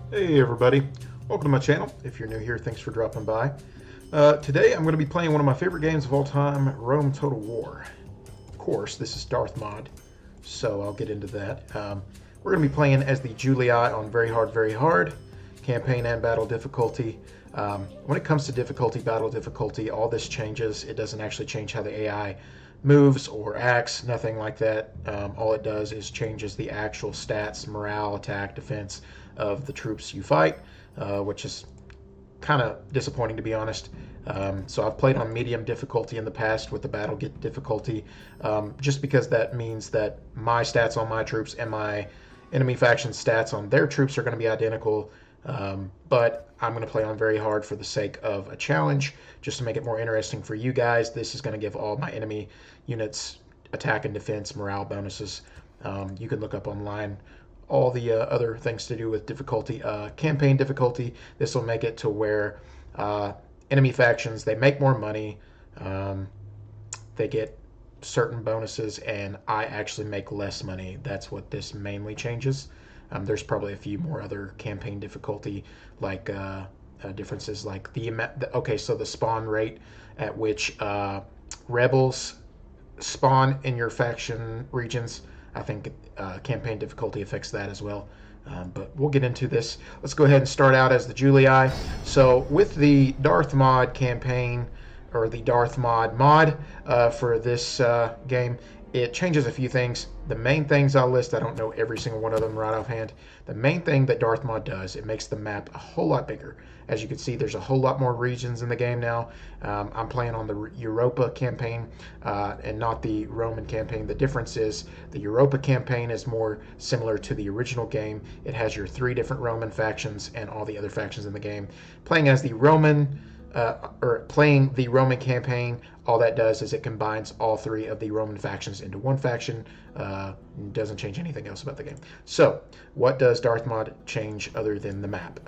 Hey everybody, welcome to my channel. If you're new here, thanks for dropping by. Today I'm going to be playing one of my favorite games of all time, Rome Total War. Of course, this is Darthmod, so I'll get into that. We're going to be playing as the Julii on very hard, campaign and battle difficulty. When it comes to difficulty, battle difficulty, all this changes. It doesn't actually change how the AI moves or acts, nothing like that. All it does is changes the actual stats, morale, attack, defense of the troops you fight, which is kind of disappointing, to be honest. So I've played on medium difficulty in the past with the battle difficulty, just because that means that my stats on my troops and my enemy faction stats on their troops are going to be identical, but I'm going to play on very hard for the sake of a challenge, just to make it more interesting for you guys. This is going to give all my enemy units attack and defense morale bonuses. You can look up online all the other things to do with difficulty. Campaign difficulty, this will make it to where enemy factions, they make more money, they get certain bonuses, and I actually make less money. That's what this mainly changes. There's probably a few more other campaign difficulty like differences, like okay, so the spawn rate at which rebels spawn in your faction regions. I think campaign difficulty affects that as well. But we'll get into this. Let's go ahead and start out as the Julii. So with the Darthmod campaign, or the Darthmod mod for this game, it changes a few things. The main things I'll list, I don't know every single one of them right offhand. The main thing that Darthmod does, it makes the map a whole lot bigger. As you can see, there's a whole lot more regions in the game now. I'm playing on the Europa campaign and not the Roman campaign. The difference is the Europa campaign is more similar to the original game. It has your 3 different Roman factions and all the other factions in the game. Playing as the Roman playing the Roman campaign, all that does is it combines all 3 of the Roman factions into one faction. Doesn't change anything else about the game. So what does Darthmod change other than the map?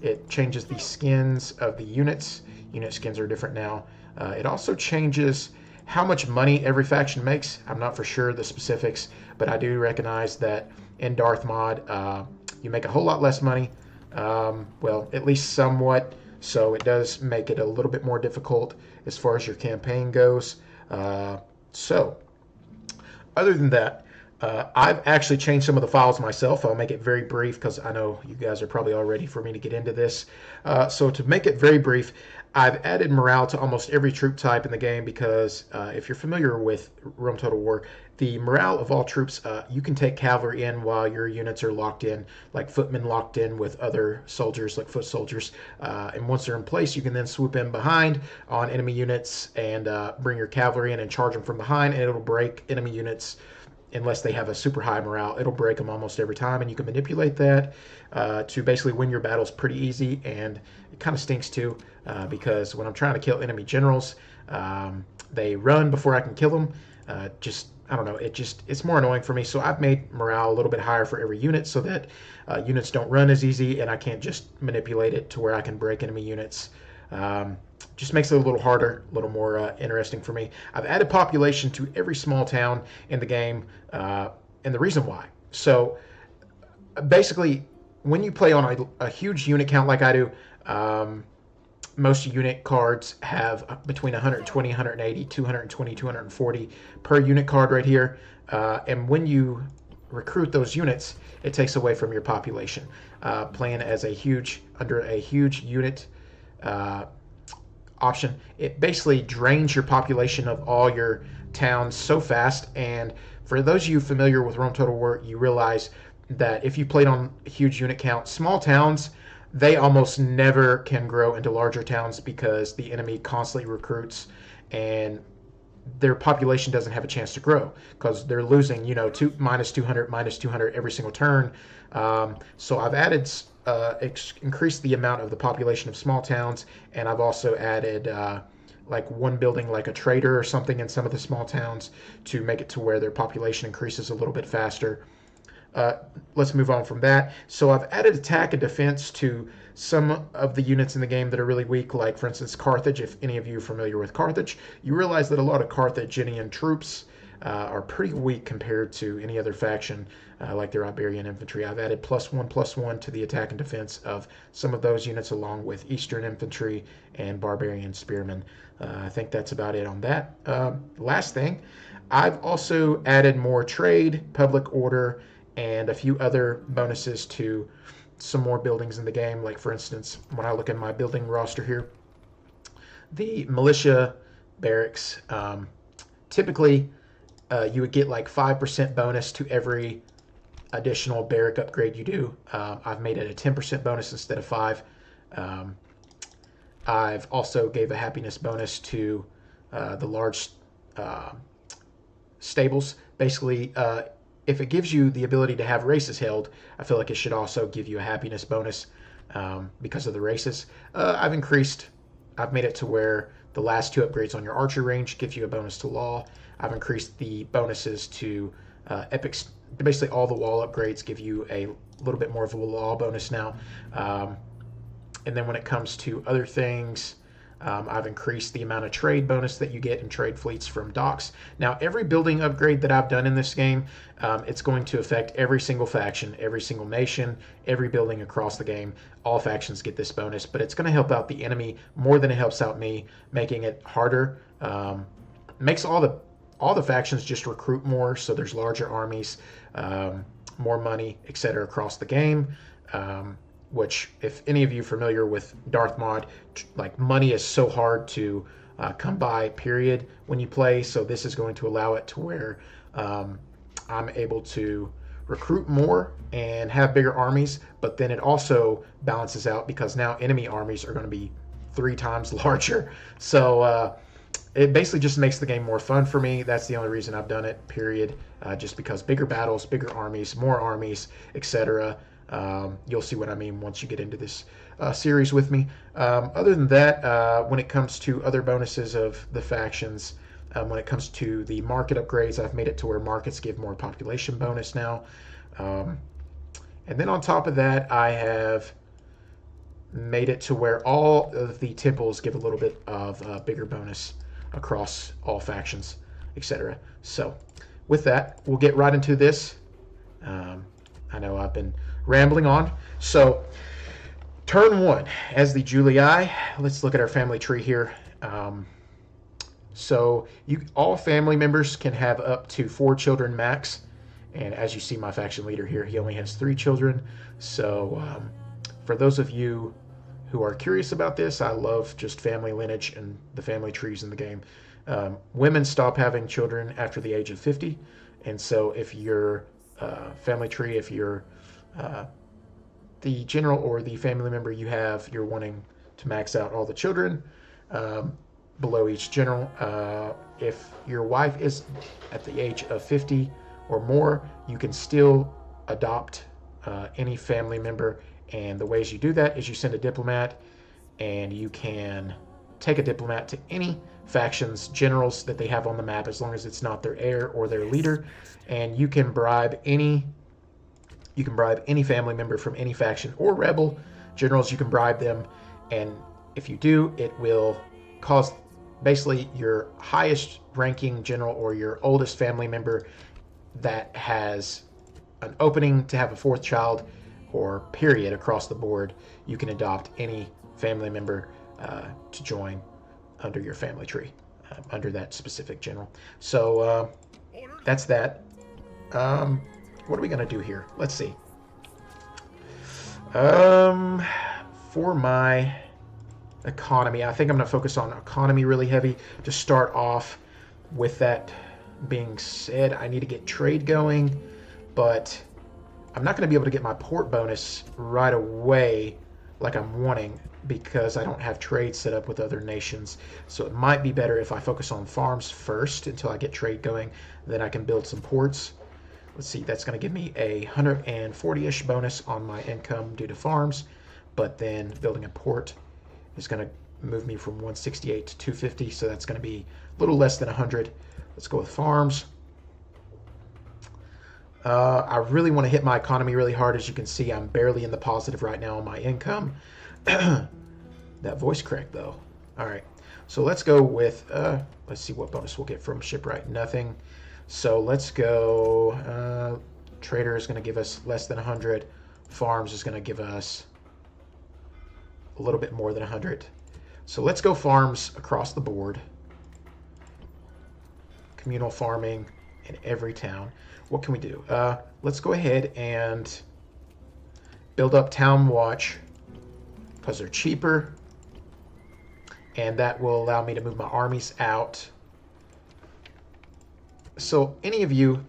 It changes the skins of the units. Unit skins are different now. It also changes how much money every faction makes. I'm not for sure the specifics, but I do recognize that in Darthmod you make a whole lot less money, well, at least somewhat. So it does make it a little bit more difficult as far as your campaign goes. So other than that, I've actually changed some of the files myself. I'll make it very brief because I know you guys are probably all ready for me to get into this. So to make it very brief, I've added morale to almost every troop type in the game because if you're familiar with Rome Total War, the morale of all troops, you can take cavalry in while your units are locked in, like footmen locked in with other soldiers, like foot soldiers. And once they're in place, you can then swoop in behind on enemy units and bring your cavalry in and charge them from behind, and it'll break enemy units unless they have a super high morale. It'll break them almost every time, and you can manipulate that to basically win your battles pretty easy. And it kind of stinks too, because when I'm trying to kill enemy generals, they run before I can kill them. I don't know, it's more annoying for me. So I've made morale a little bit higher for every unit so that units don't run as easy, and I can't just manipulate it to where I can break enemy units. Just makes it a little harder, a little more interesting for me. I've added population to every small town in the game, and the reason why. So basically, when you play on a huge unit count like I do, most unit cards have between 120, 180, 220, 240 per unit card right here. And when you recruit those units, it takes away from your population. Playing as under a huge unit option, it basically drains your population of all your towns so fast. And for those of you familiar with Rome Total War, you realize that if you played on a huge unit count, small towns, they almost never can grow into larger towns because the enemy constantly recruits and their population doesn't have a chance to grow because they're losing, minus 200 every single turn. So I've added, increased the amount of the population of small towns, and I've also added like one building, like a trader or something in some of the small towns to make it to where their population increases a little bit faster. let's move on from that. So I've added attack and defense to some of the units in the game that are really weak, like, for instance, Carthage. If any of you are familiar with Carthage, you realize that a lot of Carthaginian troops are pretty weak compared to any other faction, like their Iberian infantry. I've added +1/+1 to the attack and defense of some of those units, along with Eastern infantry and barbarian spearmen. I think that's about it on that. Last thing, I've also added more trade, public order, and a few other bonuses to some more buildings in the game. Like, for instance, when I look at my building roster here, the militia barracks, typically you would get like 5% bonus to every additional barrack upgrade you do. I've made it a 10% bonus instead of 5. I've also gave a happiness bonus to the large stables. Basically, if it gives you the ability to have races held, I feel like it should also give you a happiness bonus because of the races. I've made it to where the last 2 upgrades on your archer range give you a bonus to law. I've increased the bonuses to epics. Basically, all the wall upgrades give you a little bit more of a law bonus now. And then when it comes to other things, I've increased the amount of trade bonus that you get in trade fleets from docks. Now, every building upgrade that I've done in this game, it's going to affect every single faction, every single nation, every building across the game. All factions get this bonus, but it's going to help out the enemy more than it helps out me, making it harder. Makes all the factions just recruit more, so there's larger armies, more money, etc. across the game. Which, if any of you are familiar with Darthmod, like, money is so hard to come by, period, when you play. So this is going to allow it to where I'm able to recruit more and have bigger armies, but then it also balances out because now enemy armies are going to be 3 times larger. So it basically just makes the game more fun for me. That's the only reason I've done it, period. Just because bigger battles, bigger armies, more armies, etc. You'll see what I mean once you get into this series with me. Other than that, when it comes to other bonuses of the factions, when it comes to the market upgrades, I've made it to where markets give more population bonus now. And then on top of that, I have made it to where all of the temples give a little bit of bigger bonus across all factions, etc. So with that, we'll get right into this. I know I've been rambling on. So turn 1 as the Julii. Let's look at our family tree here. So all family members can have up to 4 children max. And as you see, my faction leader here, he only has 3 children. So for those of you who are curious about this, I love just family lineage and the family trees in the game. Women stop having children after the age of 50. And so if your family tree, if you're the general or the family member you're wanting to max out all the children below each general. If your wife is at the age of 50 or more, you can still adopt any family member. And the ways you do that is you send a diplomat, and you can take a diplomat to any faction's generals that they have on the map, as long as it's not their heir or their leader. And you can bribe any family member from any faction or rebel generals. You can bribe them, and if you do, it will cause basically your highest ranking general or your oldest family member that has an opening to have a 4th child, or period, across the board. You can adopt any family member to join under your family tree, under that specific general. So that's that. What are we going to do here? Let's see. For my economy, I think I'm going to focus on economy really heavy to start off. With that being said, I need to get trade going, but I'm not going to be able to get my port bonus right away like I'm wanting because I don't have trade set up with other nations. So it might be better if I focus on farms first until I get trade going. Then I can build some ports. Let's see, that's going to give me a 140-ish bonus on my income due to farms. But then building a port is going to move me from 168 to 250. So that's going to be a little less than 100. Let's go with farms. I really want to hit my economy really hard. As you can see, I'm barely in the positive right now on my income. That voice crack, though. All right, so let's go with, let's see what bonus we'll get from shipwright. Nothing. So let's go, trader is going to give us less than 100. Farms is going to give us a little bit more than 100. So let's go farms across the board. Communal farming in every town. What can we do? Let's go ahead and build up town watch because they're cheaper, and that will allow me to move my armies out. So any of you,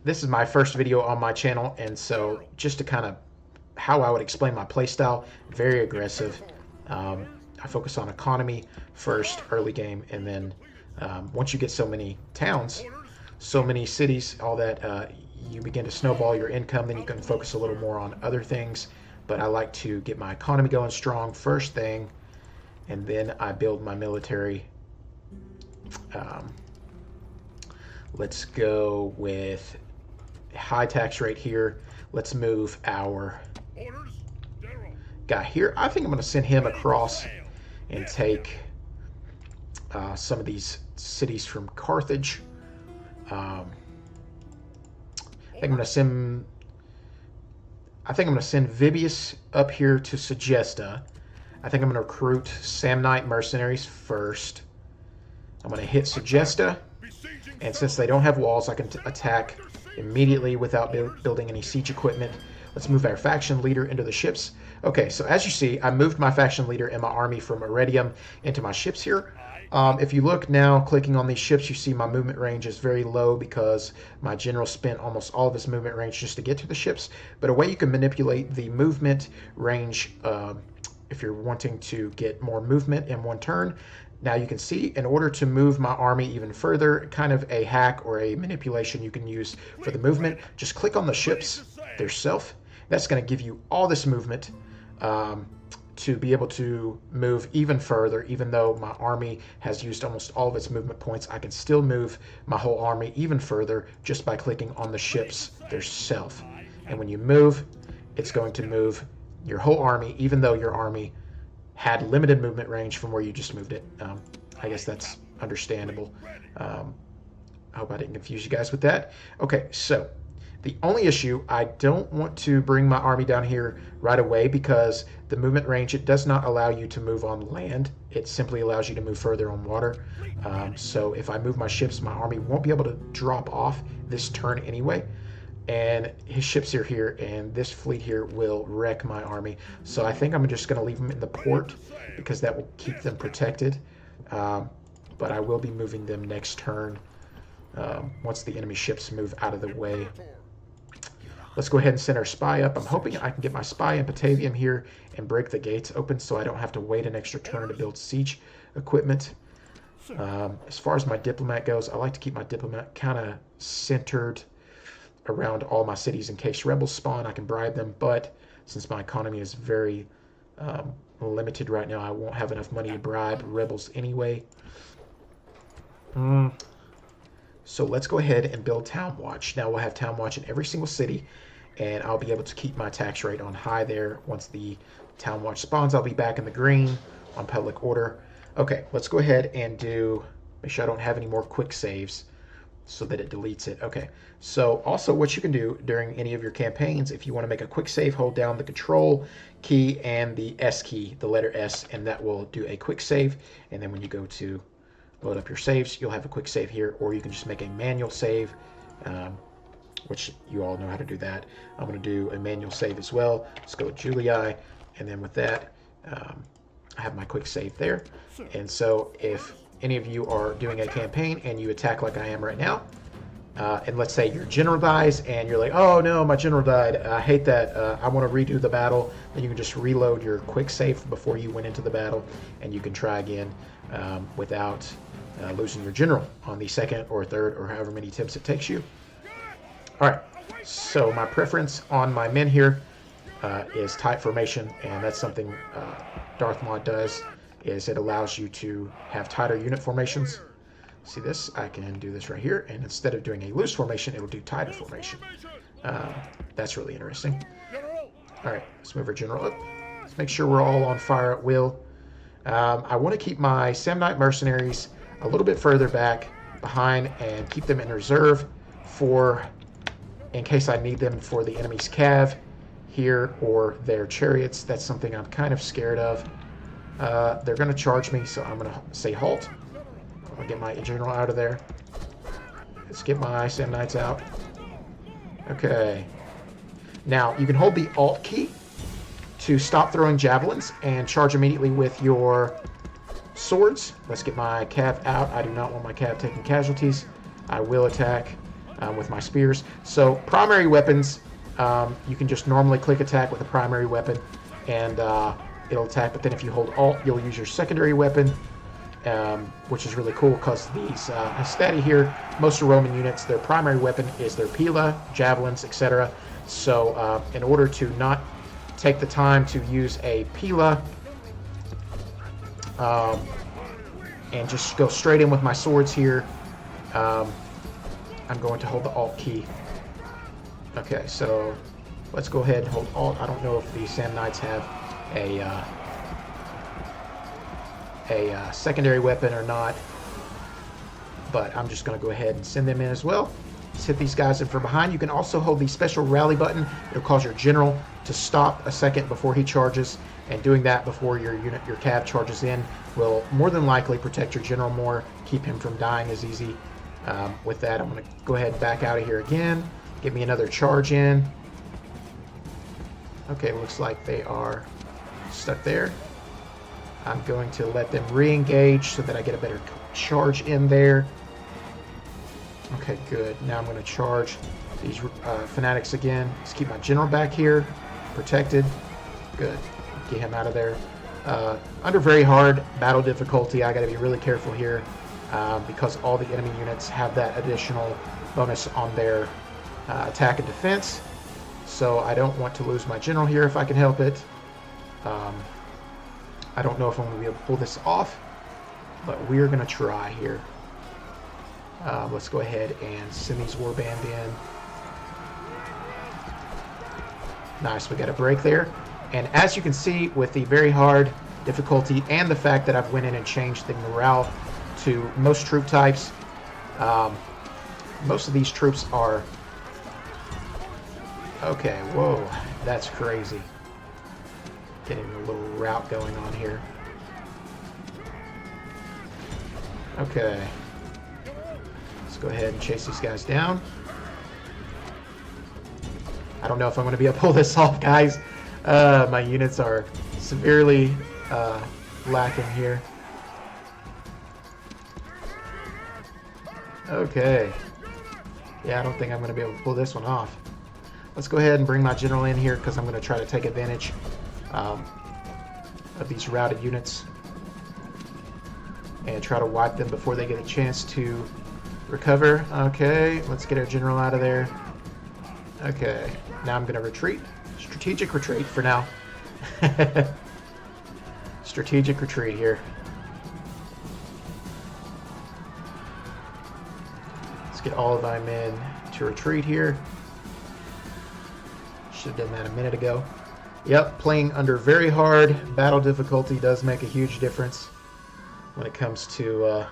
this is my first video on my channel, and so just to kind of how I would explain my playstyle, very aggressive. I focus on economy first, early game, and then once you get so many towns, so many cities, all that, you begin to snowball your income, then you can focus a little more on other things. But I like to get my economy going strong first thing, and then I build my military. Let's go with high tax rate here. Let's move our guy here. I think I'm going to send him across and take some of these cities from Carthage. I think I'm going to send Vibius up here to Segesta. I think I'm going to recruit Samnite mercenaries first. I'm going to hit Segesta, and since they don't have walls, I can attack immediately without building any siege equipment. Let's move our faction leader into the ships. Okay, so as you see, I moved my faction leader and my army from Iridium into my ships here. If you look now, clicking on these ships, you see my movement range is very low because my general spent almost all of his movement range just to get to the ships. But a way you can manipulate the movement range, if you're wanting to get more movement in one turn, now you can see, in order to move my army even further, kind of a hack or a manipulation you can use for the movement, just click on the ships themselves. That's going to give you all this movement to be able to move even further. Even though my army has used almost all of its movement points, I can still move my whole army even further just by clicking on the ships themselves. And when you move, it's going to move your whole army, even though your army had limited movement range from where you just moved it. I guess that's understandable. I hope I didn't confuse you guys with that. Okay, so the only issue, I don't want to bring my army down here right away because the movement range, it does not allow you to move on land. It simply allows you to move further on water. So if I move my ships, my army won't be able to drop off this turn anyway. And his ships are here, and this fleet here will wreck my army. So I think I'm just going to leave them in the port because that will keep them protected. But I will be moving them next turn once the enemy ships move out of the way. Let's go ahead and send our spy up. I'm hoping I can get my spy in Patavium here and break the gates open so I don't have to wait an extra turn to build siege equipment. As far as my diplomat goes, I like to keep my diplomat kind of centered around all my cities in case rebels spawn. I can bribe them, but since my economy is very limited right now, I won't have enough money to bribe rebels anyway. So let's go ahead and build Town Watch. Now we'll have Town Watch in every single city, and I'll be able to keep my tax rate on high there. Once the Town Watch spawns, I'll be back in the green on public order. Okay, let's go ahead and make sure I don't have any more quick saves so that it deletes it. Okay, so also what you can do during any of your campaigns, if you want to make a quick save, hold down the Control key and the S key, the letter S, and that will do a quick save. And then when you go to load up your saves, you'll have a quick save here, or you can just make a manual save, which you all know how to do that. I'm going to do a manual save as well. Let's go with Julii, and then with that, I have my quick save there. And so if any of you are doing a campaign and you attack like I am right now, and let's say your general dies and you're like, oh no, my general died, I hate that, I want to redo the battle, then you can just reload your quick save before you went into the battle, and you can try again without losing your general on the second or third or however many attempts it takes you. Alright, so my preference on my men here is tight formation, and that's something Darthmod does, is it allows you to have tighter unit formations. See this? I can do this right here, and instead of doing a loose formation, it'll do tighter formation. That's really interesting. All right, let's move our general up. Let's make sure we're all on fire at will. I want to keep my Samnite mercenaries a little bit further back behind and keep them in reserve in case I need them for the enemy's cav here or their chariots. That's something I'm kind of scared of. They're going to charge me, so I'm going to say halt. I'm going to get my general out of there. Let's get my Samnites out. Okay. Now, you can hold the Alt key to stop throwing javelins and charge immediately with your swords. Let's get my cav out. I do not want my cav taking casualties. I will attack with my spears. So, primary weapons, you can just normally click attack with a primary weapon, and it'll attack. But then if you hold Alt, you'll use your secondary weapon, which is really cool because these Hastati here, most of Roman units, their primary weapon is their pila, javelins, etc. So in order to not take the time to use a pila and just go straight in with my swords here, I'm going to hold the Alt key. Okay, so let's go ahead and hold Alt. I don't know if the Samnites have a secondary weapon or not, but I'm just going to go ahead and send them in as well. Let's hit these guys in from behind. You can also hold the special rally button. It'll cause your general to stop a second before he charges, and doing that before your cav charges in will more than likely protect your general more, keep him from dying as easy. With that, I'm going to go ahead and back out of here again. Get me another charge in. Okay, looks like they are stuck there. I'm going to let them re-engage so that I get a better charge in there. Okay, good. Now I'm going to charge these fanatics again. Let's keep my general back here, protected. Good. Get him out of there. Under very hard battle difficulty, I got to be really careful here because all the enemy units have that additional bonus on their attack and defense. So I don't want to lose my general here if I can help it. I don't know if I'm going to be able to pull this off, but we're going to try here. Let's go ahead and send these warband in. Nice, we got a break there. And as you can see, with the very hard difficulty and the fact that I've went in and changed the morale to most troop types, most of these troops are... Okay, whoa, that's crazy. Getting a little rout going on here. Okay. Let's go ahead and chase these guys down. I don't know if I'm going to be able to pull this off, guys. My units are severely lacking here. Okay. Yeah, I don't think I'm going to be able to pull this one off. Let's go ahead and bring my general in here because I'm going to try to take advantage of these routed units and try to wipe them before they get a chance to recover. Okay, let's get our general out of there. Okay, now I'm going to retreat. Strategic retreat for now. Strategic retreat here. Let's get all of my men to retreat here. Should have done that a minute ago. Yep, playing under very hard battle difficulty does make a huge difference when it comes to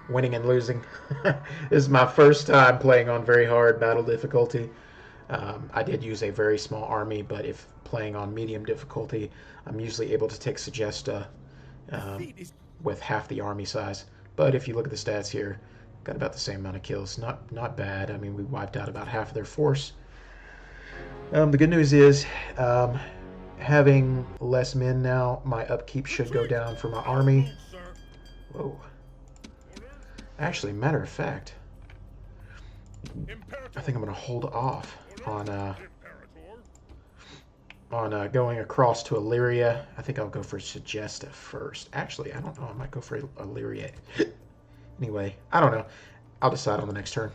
winning and losing. This is my first time playing on very hard battle difficulty. I did use a very small army, but if playing on medium difficulty, I'm usually able to take Segesta with half the army size. But if you look at the stats here, got about the same amount of kills. Not bad. I mean, we wiped out about half of their force. The good news is, having less men now, my upkeep should go down for my army. Whoa. Actually, matter of fact, I think I'm going to hold off on going across to Illyria. I think I'll go for Segesta first. Actually, I don't know. I might go for Illyria. Anyway, I don't know. I'll decide on the next turn.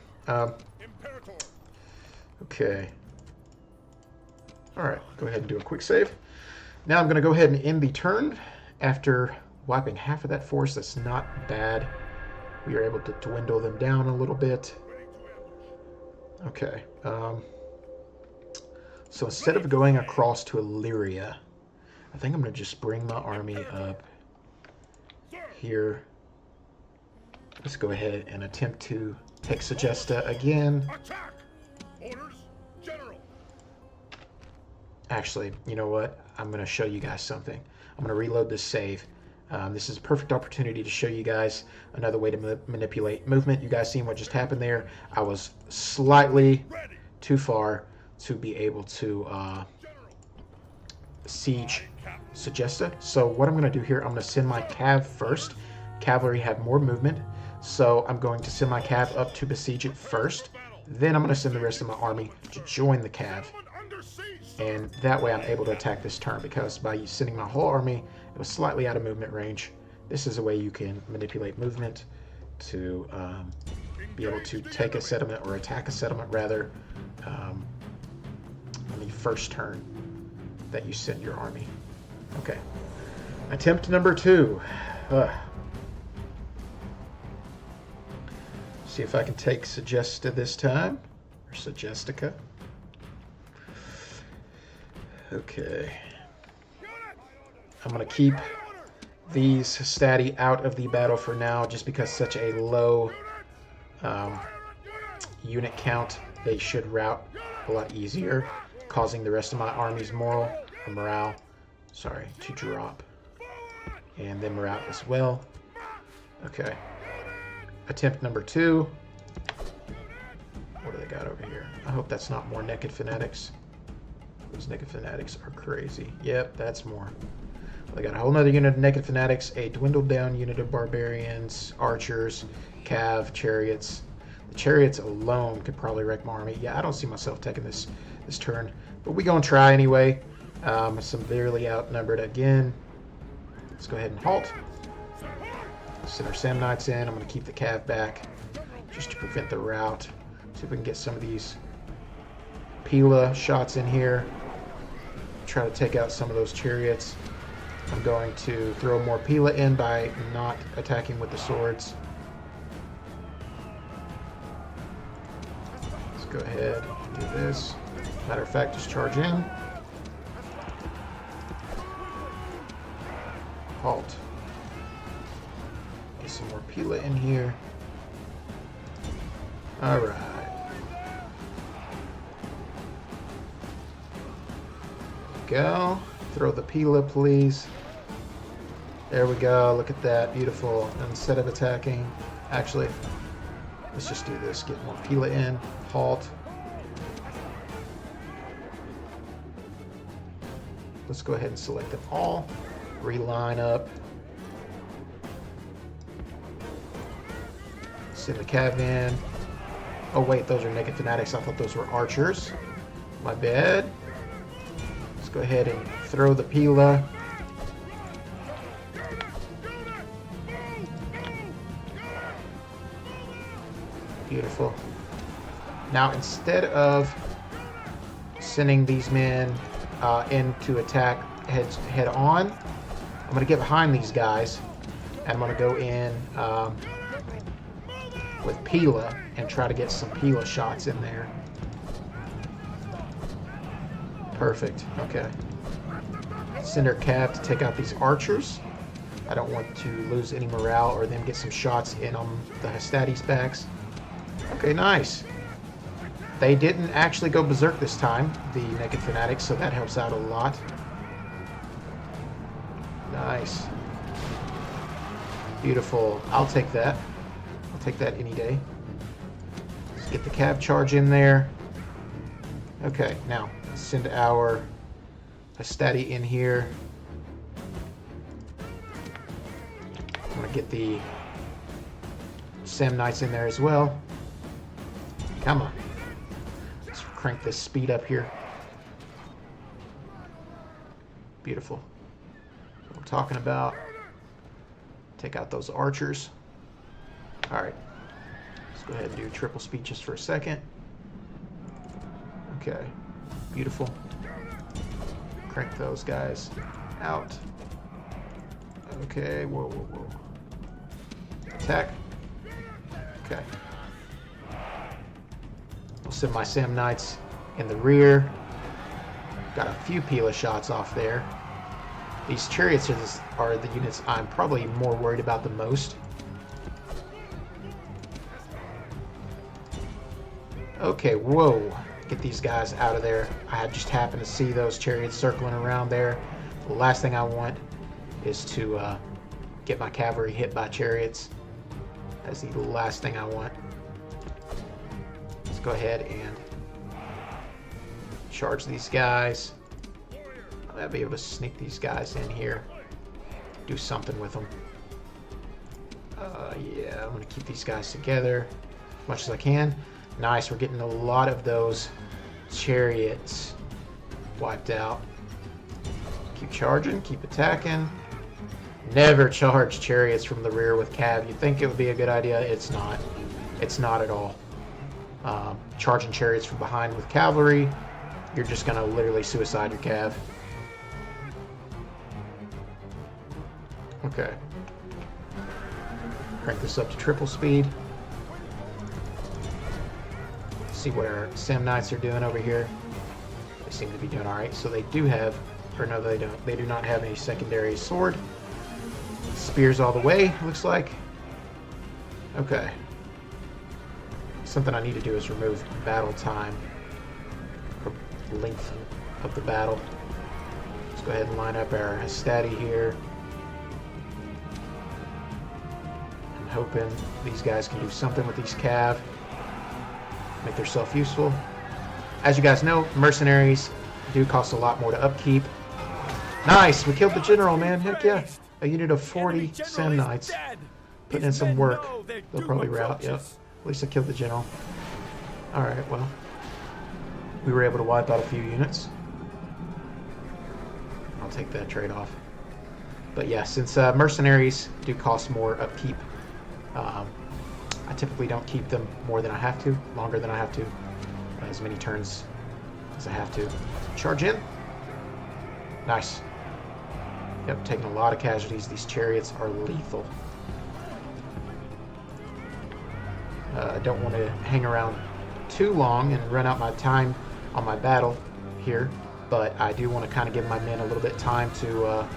Okay. Alright, go ahead and do a quick save. Now I'm going to go ahead and end the turn after wiping half of that force. That's not bad. we are able to dwindle them down a little bit. Okay. So instead of going across to Illyria, I think I'm going to just bring my army up here. Let's go ahead and attempt to take Segesta again. Actually, you know what? I'm going to show you guys something. I'm going to reload this save. This is a perfect opportunity to show you guys another way to manipulate movement. You guys seen what just happened there? I was slightly too far to be able to siege Segesta. So what I'm going to do here, I'm going to send my cav first. Cavalry have more movement, so I'm going to send my cav up to besiege it first. Then I'm going to send the rest of my army to join the cav. And that way I'm able to attack this turn, because by sending my whole army, it was slightly out of movement range. This is a way you can manipulate movement to be able to take a settlement, or attack a settlement rather, on the first turn that you send your army. Okay. Attempt number 2. See if I can take Segesta this time, or Segestica. Okay. I'm going to keep these stati out of the battle for now, just because such a low unit count. They should rout a lot easier, causing the rest of my army's morale to drop. And then morale as well. Okay. Attempt number 2. What do they got over here? I hope that's not more Naked Fanatics. Those Naked Fanatics are crazy. Yep, that's more. They got a whole nother unit of Naked Fanatics, a dwindled down unit of Barbarians, Archers, Cav, Chariots. The Chariots alone could probably wreck my army. Yeah, I don't see myself taking this turn, but we gonna try anyway. Severely outnumbered again. Let's go ahead and halt. Send our Samnites in. I'm gonna keep the Cav back just to prevent the rout. See if we can get some of these Pila shots in here. Try to take out some of those Chariots. I'm going to throw more Pila in by not attacking with the swords. Let's go ahead and do this. Matter of fact, just charge in. Halt. Get some more Pila in here. Alright. Go. Throw the Pila, please. There we go. Look at that. Beautiful. Instead of attacking, actually, let's just do this. Get more Pila in. Halt. Let's go ahead and select them all. Reline up. Send the Cav in. Oh wait, those are Naked Fanatics. I thought those were Archers. My bad. Let's go ahead and throw the Pila. Beautiful. Now instead of sending these men in to attack head on, I'm going to get behind these guys, and I'm going to go in with Pila and try to get some Pila shots in there. Perfect. Okay. Send our Cav to take out these Archers. I don't want to lose any morale or them get some shots in on the Hastates backs. Okay, nice. They didn't actually go berserk this time, the Naked Fanatics, so that helps out a lot. Nice. Beautiful. I'll take that. I'll take that any day. Let's get the Cav charge in there. Okay, now send our Hastati in here. I'm going to get the Samnites in there as well. Come on. Let's crank this speed up here. Beautiful. What I'm talking about. Take out those Archers. Alright. Let's go ahead and do triple speed just for a second. Okay. Beautiful. Crank those guys out. Okay. Whoa, whoa, whoa. Attack. Okay. I'll send my Sam Knights in the rear. Got a few Pila shots off there. These chariots are the units I'm probably more worried about the most. Okay, whoa. Get these guys out of there. I just happened to see those chariots circling around there. The last thing I want is to get my cavalry hit by chariots. That's the last thing I want. Let's go ahead and charge these guys. I'll be able to sneak these guys in here. Do something with them. Yeah, I'm going to keep these guys together as much as I can. Nice, we're getting a lot of those chariots wiped out. Keep charging, keep attacking. Never charge chariots from the rear with cav. You'd think it would be a good idea. It's not. It's not at all. Charging chariots from behind with cavalry, you're just going to literally suicide your cav. Okay. Crank this up to triple speed. See what our Sam Knights are doing over here. They seem to be doing alright. So they do have, or no they don't, they do not have a secondary sword. Spears all the way, looks like. Okay. Something I need to do is remove battle time, or length of the battle. Let's go ahead and line up our Hastati here. I'm hoping these guys can do something with these cav. Make themselves useful. As you guys know, mercenaries do cost a lot more to upkeep. Nice! We killed the general, man. Heck yeah. A unit of 40 Sam Knights. Putting in some work. They'll probably rout. Yep. At least I killed the general. Alright, well. We were able to wipe out a few units. I'll take that trade-off. But yeah, since mercenaries do cost more upkeep, I typically don't keep them more than I have to, longer than I have to, as many turns as I have to. Charge in. Nice. Yep, taking a lot of casualties. These chariots are lethal. I don't want to hang around too long and run out my time on my battle here, but I do want to kind of give my men a little bit of time to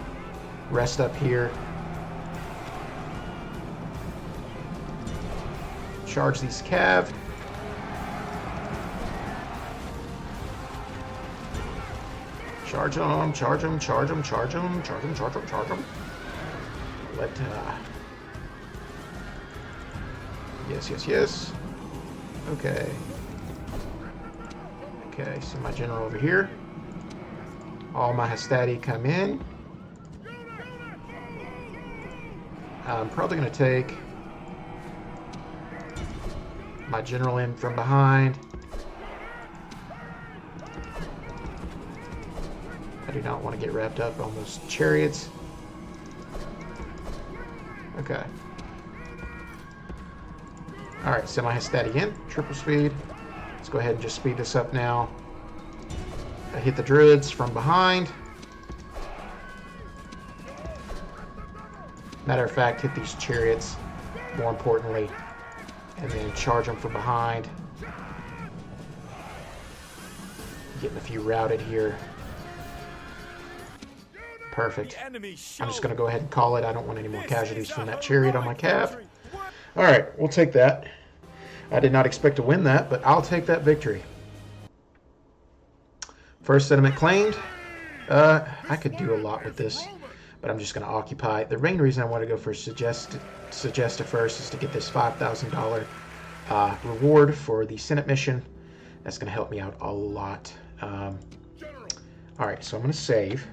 rest up here. Charge these cav. Charge them, charge them, charge them, charge them, charge them, charge them, charge them. Let, yes, yes, yes. Okay. Okay, so my general over here. All my Hastati come in. I'm probably going to take my general in from behind. I do not want to get wrapped up on those chariots. Okay. Alright, send my Hastati in. Triple speed. Let's go ahead and just speed this up now. I hit the druids from behind. Matter of fact, hit these chariots, more importantly, and then charge them from behind. Getting a few routed here. Perfect. I'm just going to go ahead and call it. I don't want any more casualties from that chariot on my cav. Alright, we'll take that. I did not expect to win that, but I'll take that victory. First settlement claimed. I could do a lot with this, but I'm just going to occupy. The main reason I want to go for suggest first is to get this $5,000 reward for the Senate mission. That's going to help me out a lot. Alright, so I'm going to save.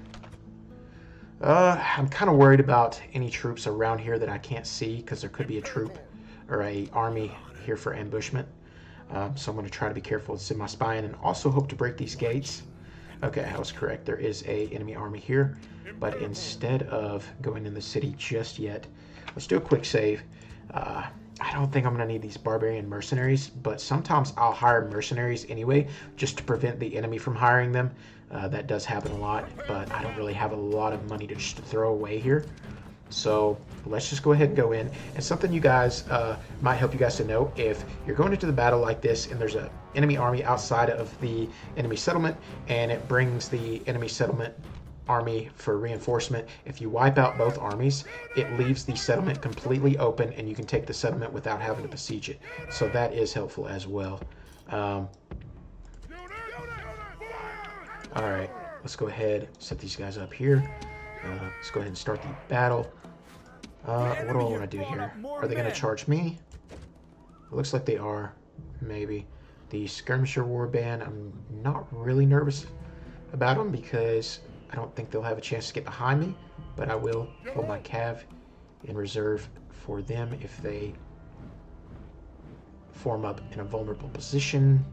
I'm kind of worried about any troops around here that I can't see, because there could be a troop or a army here for ambushment. So I'm going to try to be careful and send my spy in, and also hope to break these gates. Okay, I was correct. There is a enemy army here, but instead of going in the city just yet, let's do a quick save. I don't think I'm going to need these barbarian mercenaries, but sometimes I'll hire mercenaries anyway, just to prevent the enemy from hiring them. That does happen a lot, but I don't really have a lot of money to just throw away here. So let's just go ahead and go in. And something you guys might help you guys to know, if you're going into the battle like this and there's an enemy army outside of the enemy settlement and it brings the enemy settlement army for reinforcement, if you wipe out both armies, it leaves the settlement completely open and you can take the settlement without having to besiege it. So that is helpful as well. All right, let's go ahead, set these guys up here. Let's go ahead and start the battle. What do I want to do here? Are they going to charge me? It looks like they are. Maybe. The skirmisher warband, I'm not really nervous about them because I don't think they'll have a chance to get behind me, but I will hold my cav in reserve for them if they form up in a vulnerable position.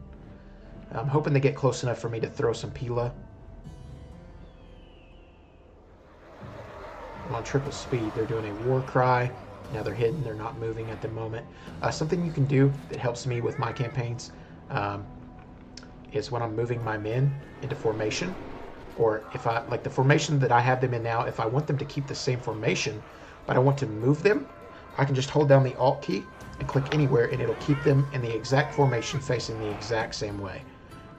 I'm hoping they get close enough for me to throw some Pila. I'm on triple speed. They're doing a war cry. Now they're hidden. They're not moving at the moment. Something you can do that helps me with my campaigns is when I'm moving my men into formation, or if I, like the formation that I have them in now, if I want them to keep the same formation, but I want to move them, I can just hold down the Alt key and click anywhere, and it'll keep them in the exact formation facing the exact same way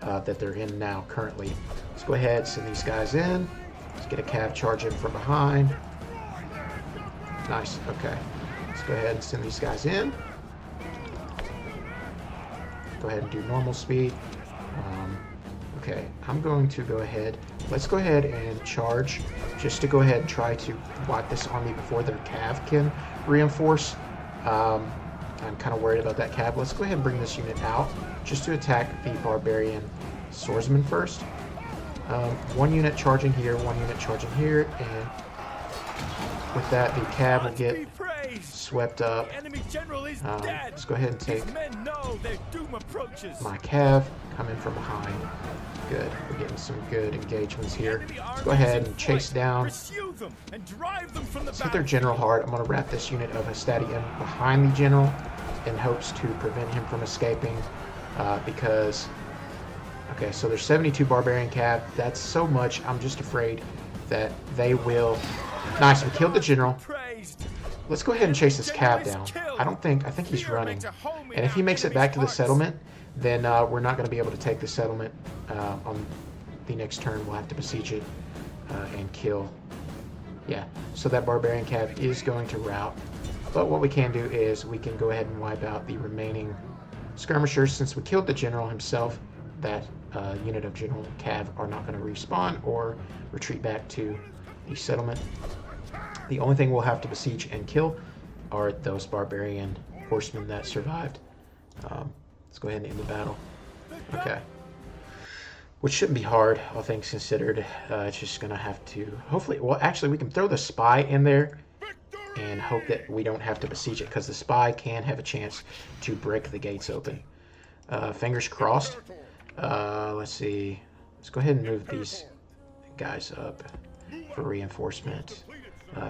that they're in now currently. Let's go ahead, send these guys in. Let's get a cav charge in from behind. Nice, okay. Let's go ahead and send these guys in. Go ahead and do normal speed. Okay, I'm going to go ahead. Let's go ahead and charge just to go ahead and try to wipe this army before their cav can reinforce. I'm kind of worried about that cav. Let's go ahead and bring this unit out just to attack the barbarian swordsman first. One unit charging here, one unit charging here, and with that, the cav will get swept up. Let's go ahead and take my cav, come in from behind. Good, we're getting some good engagements here. Let's go ahead and chase down. Let's hit their general hard. I'm going to wrap this unit of Hastadian behind the general in hopes to prevent him from escaping because... Okay, so there's 72 barbarian cav. That's so much. I'm just afraid that they will... Nice, we killed the general. Let's go ahead and chase this cav down. I think he's running. And if he makes it back to the settlement, then we're not going to be able to take the settlement on the next turn. We'll have to besiege it and kill. Yeah, so that barbarian cav is going to rout. But what we can do is we can go ahead and wipe out the remaining skirmishers. Since we killed the general himself, that unit of general cav are not going to respawn or retreat back to the settlement. The only thing we'll have to besiege and kill are those barbarian horsemen that survived. Let's go ahead and end the battle. Okay. Which shouldn't be hard, all things considered. It's just going to have to... Hopefully... Well, actually, we can throw the spy in there and hope that we don't have to besiege it, because the spy can have a chance to break the gates open. Fingers crossed. Let's see. Let's go ahead and move these guys up for reinforcement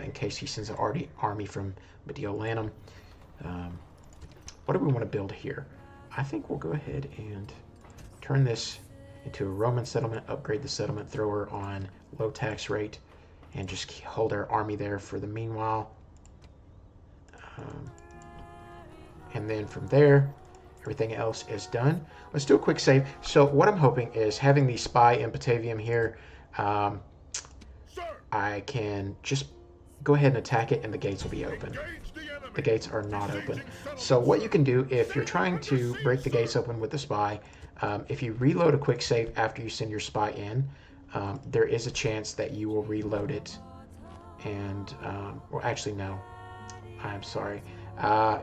in case he sends an army from Mediolanum. What do we want to build here? I think we'll go ahead and turn this into a Roman settlement, upgrade the settlement thrower on low tax rate, and just hold our army there for the meanwhile. And then from there, everything else is done. Let's do a quick save. So what I'm hoping is having the spy in Patavium here, I can just go ahead and attack it and the gates will be open. The gates are not open. So what you can do if you're trying to break the gates open with the spy, if you reload a quick save after you send your spy in, there is a chance that you will reload it and, well actually no, I'm sorry.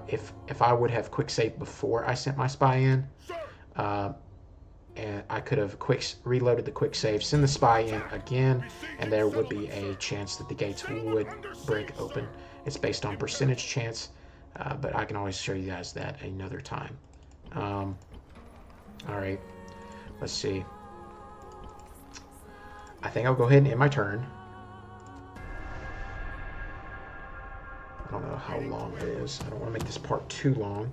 If I would have quick save before I sent my spy in, and I could have reloaded the quick save, send the spy in again, and there would be a chance that the gates would break open. It's based on percentage chance, but I can always show you guys that another time. Alright, let's see. I think I'll go ahead and end my turn. I don't know how long it is. I don't want to make this part too long.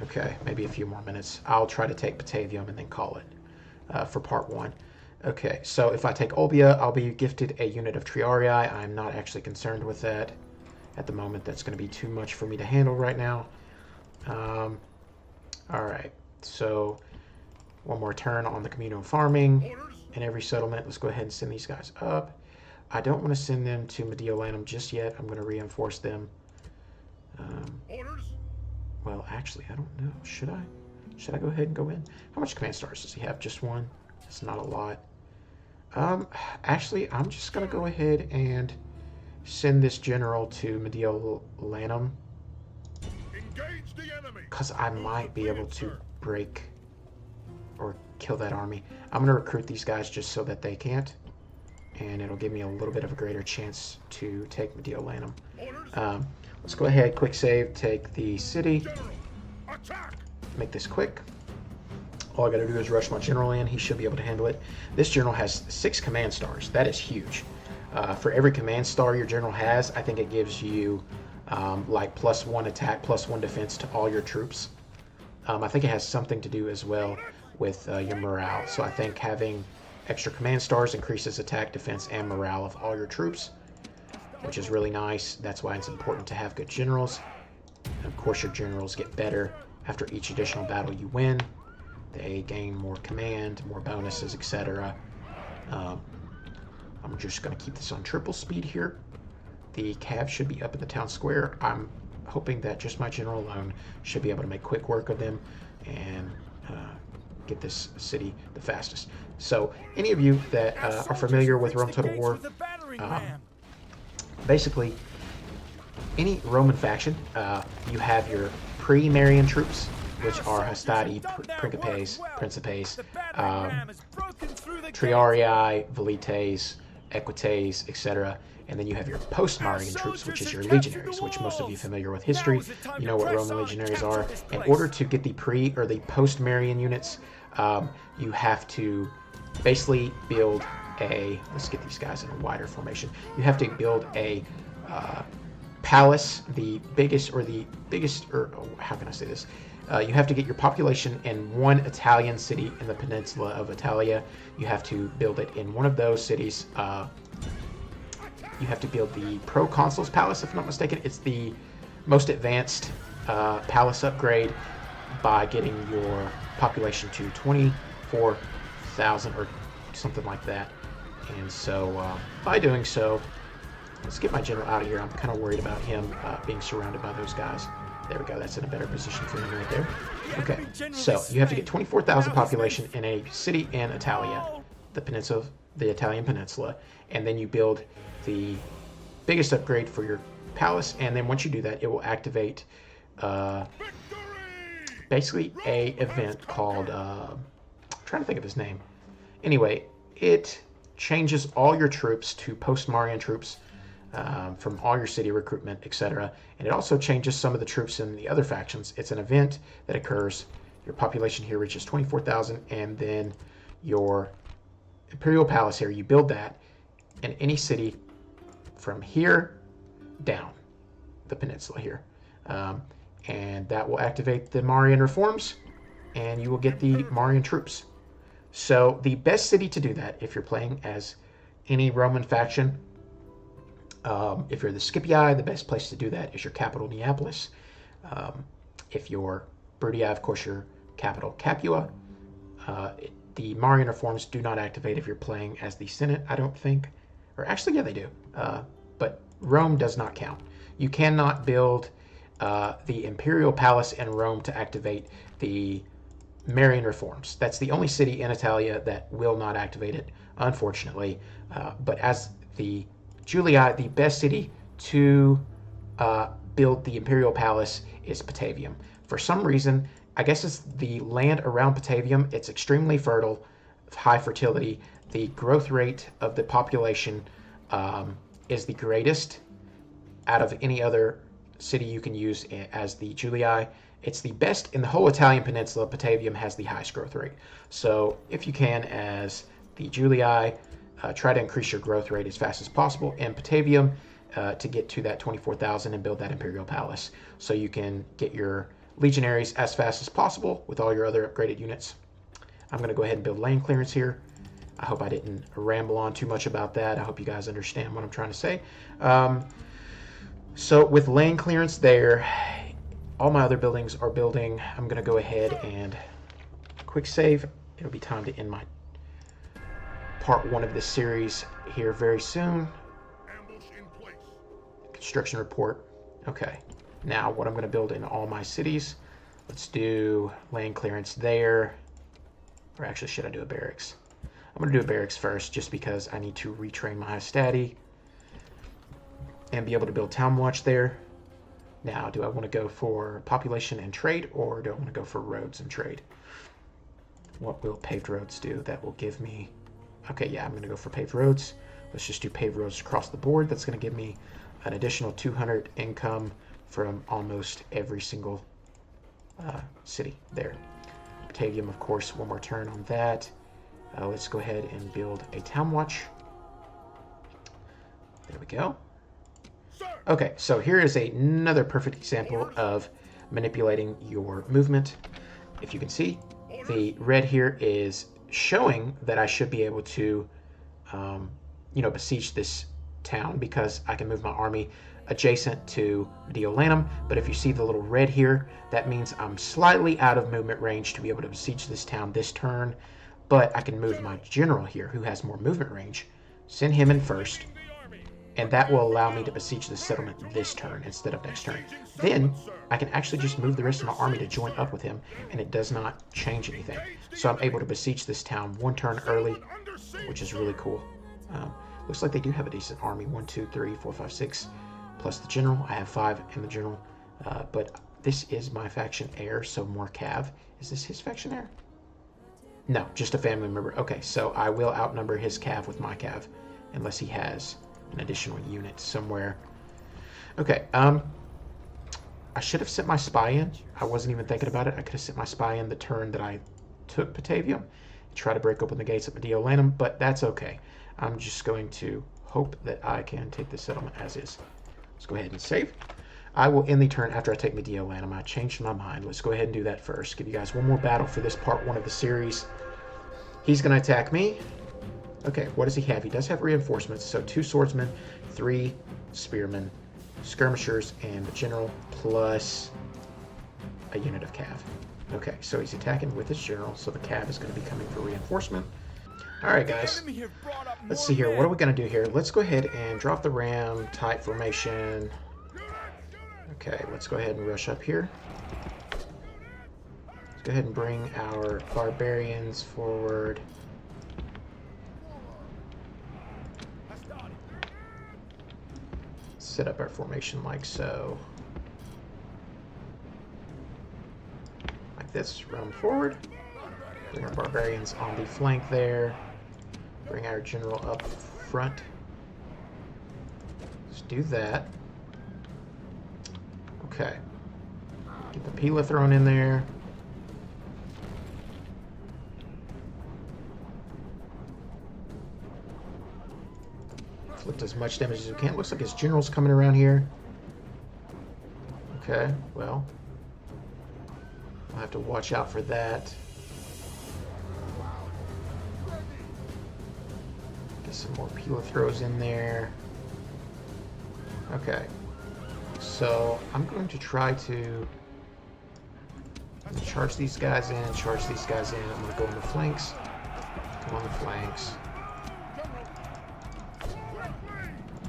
Okay, maybe a few more minutes. I'll try to take Patavium and then call it for part 1. Okay, so if I take Olbia, I'll be gifted a unit of Triarii. I'm not actually concerned with that. at the moment. That's going to be too much for me to handle right now. All right, so one more turn on the communal farming in every settlement. Let's go ahead and send these guys up. I don't want to send them to Mediolanum just yet. I'm going to reinforce them. Well, actually, I don't know. Should I? Should I go ahead and go in? How much command stars does he have? Just one? It's not a lot. Actually, I'm just going to go ahead and send this general to Mediolanum. Because I might be able to break or kill that army. I'm going to recruit these guys just so that they can't. And it'll give me a little bit of a greater chance to take Mediolanum. Let's go ahead, quick save, take the city. Make this quick. All I got to do is rush my general in. He should be able to handle it. This general has 6 command stars. That is huge. For every command star your general has, I think it gives you like +1 attack, +1 defense to all your troops. I think it has something to do as well with your morale. So I think having extra command stars increases attack, defense, and morale of all your troops, which is really nice. That's why it's important to have good generals. And of course, your generals get better after each additional battle you win. They gain more command, more bonuses, etc. I'm just going to keep this on triple speed here. The cav should be up in the town square. I'm hoping that just my general alone should be able to make quick work of them and get this city the fastest. So any of you that are familiar with Rome Total War, basically any Roman faction, you have your pre-Marian troops, which are Hastati, Principes, Triarii, Velites, Equites, etc. And then you have your post-Marian troops, which is your legionaries, which most of you familiar with history, you know what Roman legionaries are. In order to get the pre- or the post-Marian units, you have to basically build a, let's get these guys in a wider formation. You have to build a palace, the biggest, or how can I say this? You have to get your population in one Italian city in the peninsula of Italia. You have to build it in one of those cities. You have to build the Proconsul's Palace, if I'm not mistaken. It's the most advanced palace upgrade by getting your population to 24,000 or something like that. And so by doing so, let's get my general out of here. I'm kind of worried about him being surrounded by those guys. There we go. That's in a better position for him right there. Okay, so you have to get 24,000 population in a city in Italia, the peninsula, the Italian peninsula, and then you build the biggest upgrade for your palace. And then once you do that, it will activate basically a event called I'm trying to think of his name. Anyway, it changes all your troops to post-Marian troops. From all your city recruitment, etc. And it also changes some of the troops in the other factions. It's an event that occurs. Your population here reaches 24,000, and then your Imperial Palace here, you build that in any city from here down the peninsula here. And that will activate the Marian reforms, and you will get the Marian troops. So the best city to do that, if you're playing as any Roman faction, if you're the Scipii, the best place to do that is your capital, Neapolis. If you're Brutii, of course, your capital, Capua. The Marian reforms do not activate if you're playing as the Senate, I don't think. Or actually, yeah, they do. But Rome does not count. You cannot build the Imperial Palace in Rome to activate the Marian reforms. That's the only city in Italia that will not activate it, unfortunately. But as the Julii, the best city to build the Imperial Palace is Patavium. For some reason, I guess it's the land around Patavium. It's extremely fertile, high fertility. The growth rate of the population is the greatest out of any other city you can use as the Julii. It's the best in the whole Italian peninsula. Patavium has the highest growth rate. So if you can, as the Julii, try to increase your growth rate as fast as possible in Patavium to get to that 24,000 and build that Imperial Palace. So you can get your legionaries as fast as possible with all your other upgraded units. I'm going to go ahead and build land clearance here. I hope I didn't ramble on too much about that. I hope you guys understand what I'm trying to say. So with lane clearance there, all my other buildings are building. I'm going to go ahead and quick save. It'll be time to end my part 1 of this series here very soon. Construction report. Okay. Now what I'm going to build in all my cities. Let's do land clearance there. Or actually, should I do a barracks? I'm going to do a barracks first just because I need to retrain my stati and be able to build town watch there. Now, do I want to go for population and trade, or do I want to go for roads and trade? What will paved roads do? That will give me... Okay, yeah, I'm going to go for paved roads. Let's just do paved roads across the board. That's going to give me an additional 200 income from almost every single city there. Patavium, of course, one more turn on that. Let's go ahead and build a town watch. There we go. Okay, so here is another perfect example of manipulating your movement. If you can see, the red here is showing that I should be able to, besiege this town because I can move my army adjacent to Mediolanum. But if you see the little red here, that means I'm slightly out of movement range to be able to besiege this town this turn. But I can move my general here, who has more movement range, send him in first, and that will allow me to besiege this settlement this turn instead of next turn. Then I can actually just move the rest of my army to join up with him, and it does not change anything. So I'm able to besiege this town 1 turn early, which is really cool. Looks like they do have a decent army. 1, 2, 3, 4, 5, 6, plus the general. I have 5 in the general, but this is my faction heir, so more cav. Is this his faction heir? No, just a family member. Okay, so I will outnumber his cav with my cav, unless he has an additional unit somewhere. Okay, I should have sent my spy in. I wasn't even thinking about it. I could have sent my spy in the turn that I took Patavium and try to break open the gates at Mediolanum, but that's okay. I'm just going to hope that I can take the settlement as is. Let's go ahead and save. I will end the turn after I take Mediolanum. I changed my mind. Let's go ahead and do that first. Give you guys one more battle for this part 1 of the series. He's going to attack me. Okay, what does he have? He does have reinforcements. So 2 swordsmen, 3 spearmen, skirmishers, and the general, plus a unit of cav. Okay, so he's attacking with his general, so the cav is going to be coming for reinforcement. Alright guys, let's see here. What are we going to do here? Let's go ahead and drop the ram, tight formation. Okay, let's go ahead and rush up here. Let's go ahead and bring our barbarians forward. Set up our formation like so. Like this, run forward. Bring our barbarians on the flank there. Bring our general up front. Let's do that. Okay. Get the Pila thrown in there. Inflict as much damage as we can. Looks like his general's coming around here. Okay, well, I'll have to watch out for that. Get some more Pila throws in there. Okay. So I'm going to try to charge these guys in, charge these guys in. I'm going to go on the flanks. Come on the flanks.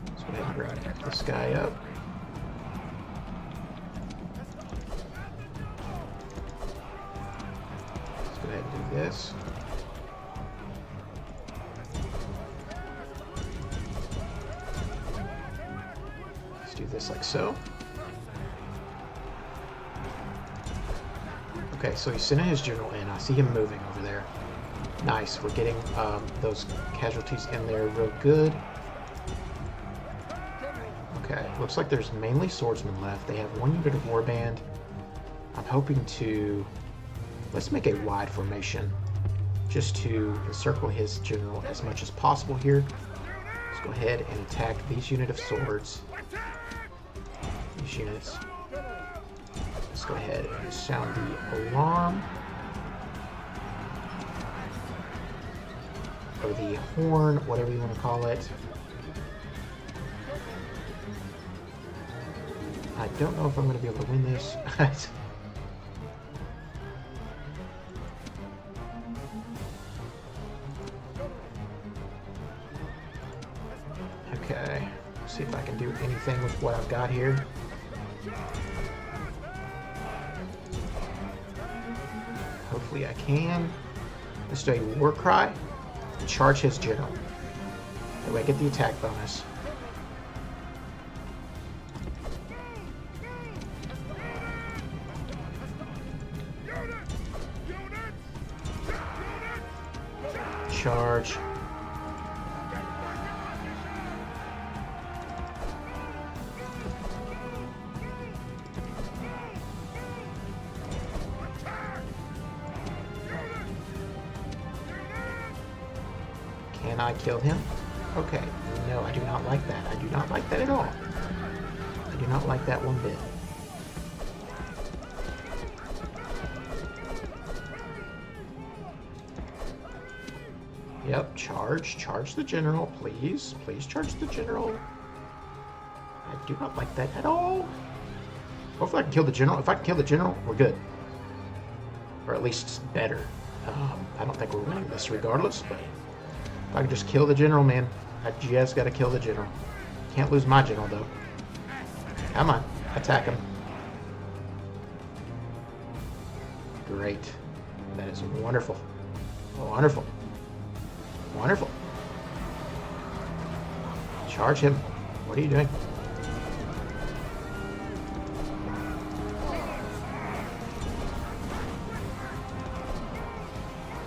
Let's go ahead and bring this guy up. Let's go ahead and do this. Do this like so. Okay, so he's sending his general in. I see him moving over there. Nice. We're getting those casualties in there real good. Okay, looks like there's mainly swordsmen left. They have 1 unit of warband. I'm hoping to... Let's make a wide formation just to encircle his general as much as possible here. Let's go ahead and attack these unit of swords. These units. Let's go ahead and sound the alarm. Or the horn, whatever you want to call it. I don't know if I'm going to be able to win this. Okay, see if I can do anything with what I've got here. Hopefully I can. Let's do a war cry. Charge his general. That way I get the attack bonus. Charge. Can I kill him? Okay. No, I do not like that. I do not like that at all. I do not like that one bit. Yep, charge. Charge the general, please. Please charge the general. I do not like that at all. Hopefully I can kill the general. If I can kill the general, we're good. Or at least better. I don't think we're winning this regardless, but if I can just kill the general, man. I just gotta kill the general. Can't lose my general, though. Come on. Attack him. Great. That is wonderful. Wonderful. Wonderful. Charge him. What are you doing?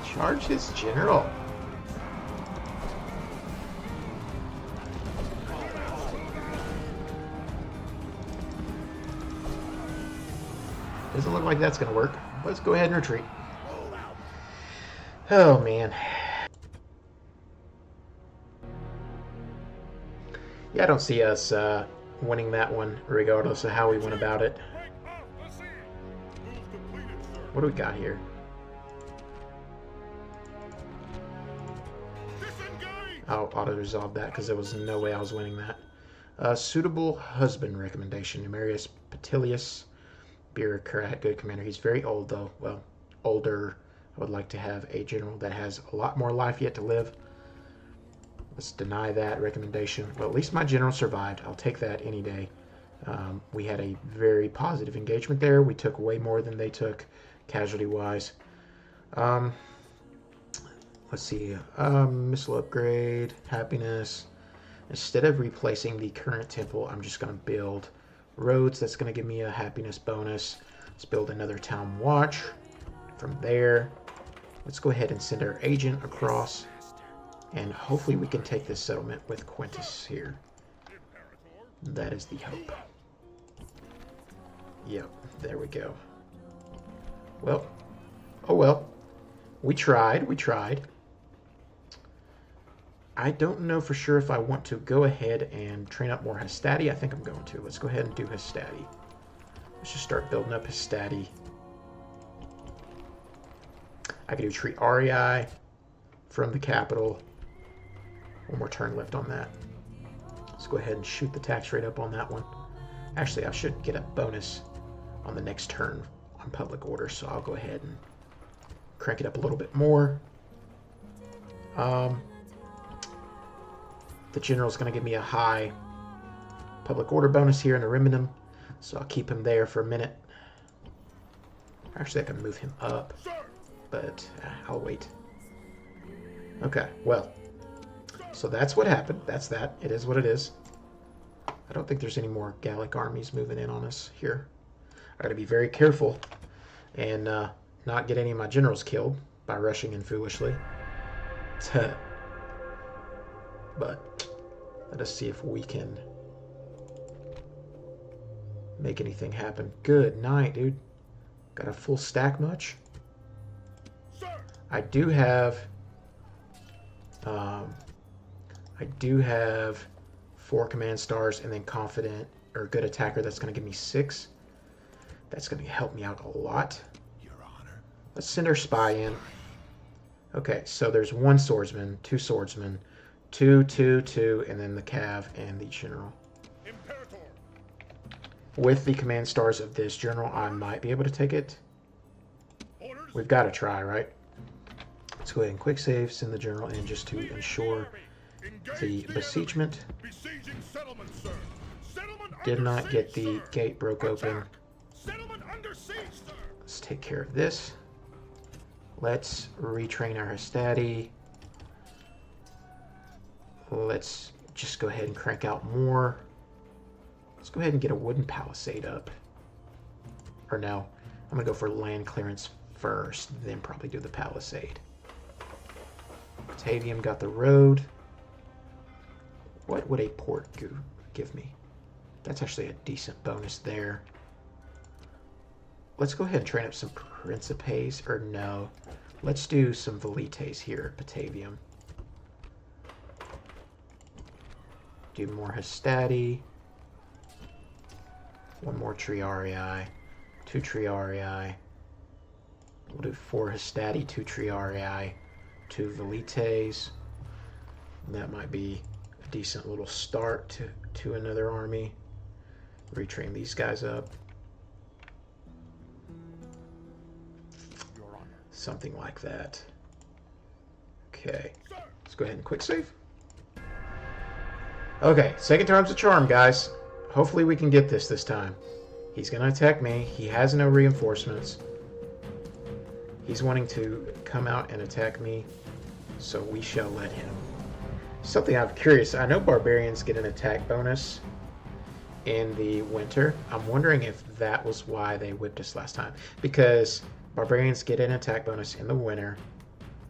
Charge his general. Doesn't look like that's going to work. Let's go ahead and retreat. Oh, man. Yeah, I don't see us winning that one, regardless of how we went about it. What do we got here? I'll auto-resolve that because there was no way I was winning that. Suitable husband recommendation. Numerius Petilius, bureaucrat, good commander. He's very old, though. Well, older. I would like to have a general that has a lot more life yet to live. Let's deny that recommendation. Well, at least my general survived. I'll take that any day. We had a very positive engagement there. We took way more than they took casualty-wise. Let's see. Missile upgrade, happiness. Instead of replacing the current temple, I'm just going to build roads. That's going to give me a happiness bonus. Let's build another town watch. From there, let's go ahead and send our agent across. And hopefully we can take this settlement with Quintus here. That is the hope. Yep, there we go. Well, oh well. We tried. I don't know for sure if I want to go ahead and train up more Hastati. I think I'm going to. Let's go ahead and do Hastati. Let's just start building up Hastati. I can do treat REI from the capital. One more turn left on that. Let's go ahead and shoot the tax rate up on that one. Actually, I should get a bonus on the next turn on public order, so I'll go ahead and crank it up a little bit more. The general's going to give me a high public order bonus here in Ariminum, so I'll keep him there for a minute. Actually, I can move him up, but I'll wait. Okay, well, so that's what happened. That's that. It is what it is. I don't think there's any more Gallic armies moving in on us here. I got to be very careful and not get any of my generals killed by rushing in foolishly. But let us see if we can make anything happen. Good night, dude. Got a full stack much? I do have 4 command stars and then confident or good attacker. That's going to give me 6. That's going to help me out a lot. Your Honor. Let's send our spy in. Okay, so there's 1 swordsman, 2 swordsmen, 2, 2, 2, and then the cav and the general. Imperator. With the command stars of this general, I might be able to take it. We've got to try, right? Let's go ahead and quick save, send the general in just to ensure the besiegement. Did not get the gate broke open. Let's take care of this. Let's retrain our Hastati. Let's just go ahead and crank out more. Let's go ahead and get a wooden palisade up. Or no, I'm going to go for land clearance first, then probably do the palisade. Patavium got the road. What would a port give me? That's actually a decent bonus there. Let's go ahead and train up some Principes, or no. Let's do some Velites here at Patavium. Do more Hastati. One more Triarii. 2 Triarii. We'll do 4 Hastati, 2 Triarii, 2 Velites. That might be a decent little start to another army. Retrain these guys up. Something like that. Okay. Let's go ahead and quick save. Okay, second time's a charm, guys. Hopefully we can get this time. He's going to attack me. He has no reinforcements. He's wanting to come out and attack me, so we shall let him. Something I'm curious. I know barbarians get an attack bonus in the winter. I'm wondering if that was why they whipped us last time. Because barbarians get an attack bonus in the winter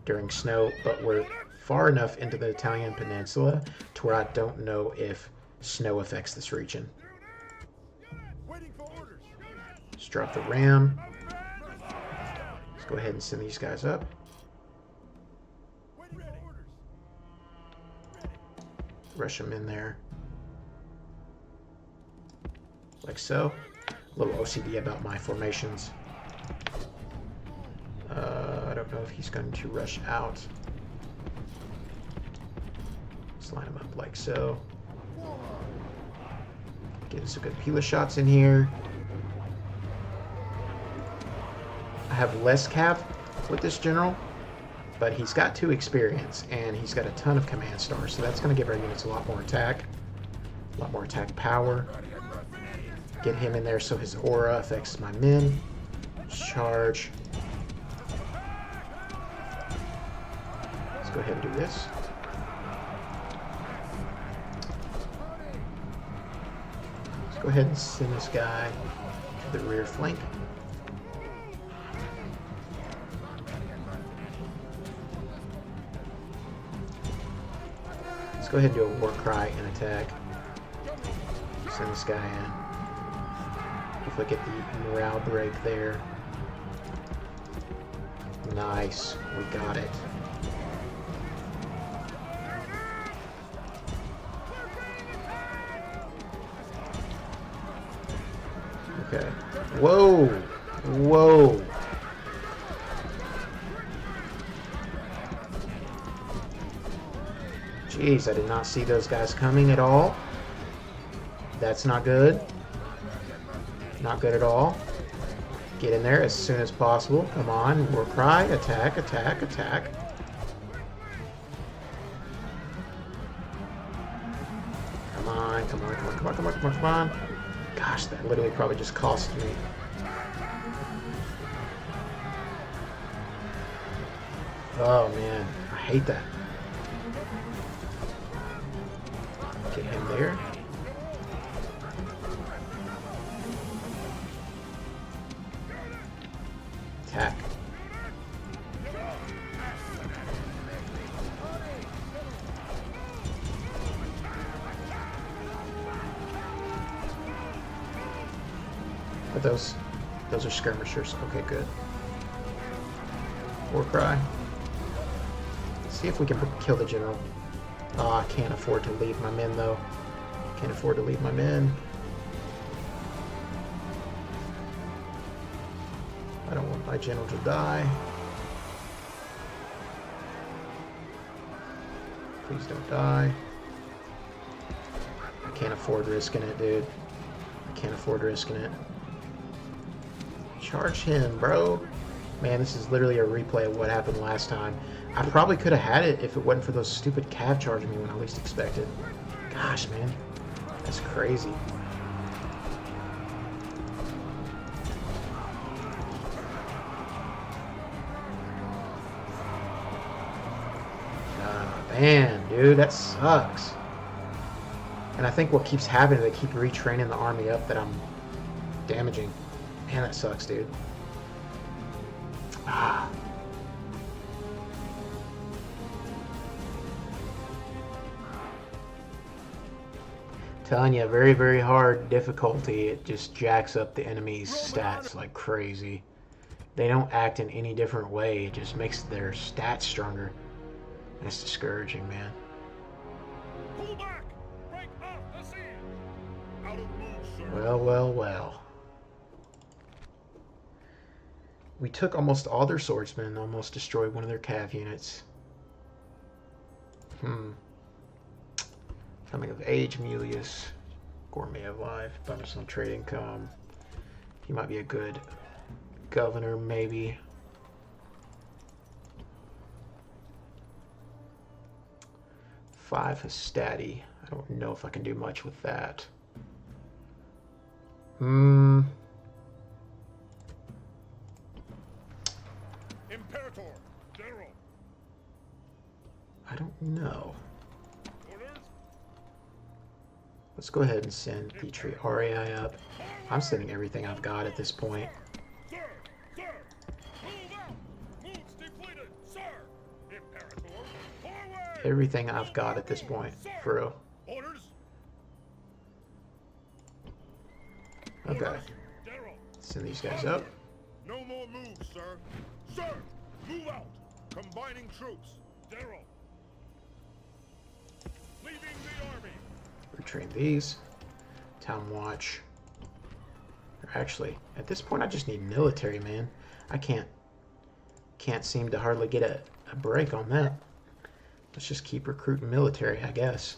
during snow, but we're far enough into the Italian peninsula to where I don't know if snow affects this region. Let's drop the ram. Let's go ahead and send these guys up. Rush them in there. Like so. A little OCD about my formations. I don't know if he's going to rush out. Let's line him up like so. Get us a good Pila shots in here. I have less cav with this general, but he's got 2 experience and he's got a ton of command stars, so that's going to give our units a lot more attack power. Get him in there so his aura affects my men. Charge. Let's go ahead and do this. Let's go ahead and send this guy to the rear flank. Let's go ahead and do a war cry and attack. Send this guy in. Hopefully get the morale break there. Nice. We got it. Okay. Whoa! Whoa! Jeez, I did not see those guys coming at all. That's not good. Not good at all. Get in there as soon as possible. Come on, war cry, attack, attack, attack. Come on, come on, come on, come on, come on, come on, come on. Gosh, that literally probably just cost me. Oh man, I hate that. Get him there. Attack. But those are skirmishers. Okay, good. War cry. Let's see if we can kill the general. Oh, I can't afford to leave my men though. Can't afford to leave my men. I don't want my general to die. Please don't die. I can't afford risking it, dude. I Can't afford risking it. Charge him, bro. Man, this is literally a replay of what happened last time. I probably could have had it if it wasn't for those stupid cav charging me when I least expected. Gosh, man. That's crazy. Man, dude, that sucks. And I think what keeps happening, they keep retraining the army up that I'm damaging. Man, that sucks, dude. Ah. Telling you, very, very hard difficulty. It just jacks up the enemy's stats like crazy. They don't act in any different way. It just makes their stats stronger. That's discouraging, man. Pull back! Break off the siege! Out of move, sir. Well, well, well. We took almost all their swordsmen and almost destroyed one of their cav units. Coming of age, Mulius. Gourmet alive. Bonus on trade income. He might be a good governor, maybe. Five Hastati. I don't know if I can do much with that. Imperator, General. I don't know. Orders? Let's go ahead and send Petri RAI up. I'm sending everything I've got at this point. Sir! Sir! Move out! Moves depleted! Sir! Imperator, forward! Everything I've got at this point, for real. Orders? Okay. Orders, General. Send these guys up. No more moves, sir. Sir! Move out! Combining troops. General. Leaving the army. Retrain these. Town watch. Or actually, at this point I just need military, man. I can't seem to hardly get a break on that. Let's just keep recruiting military, I guess.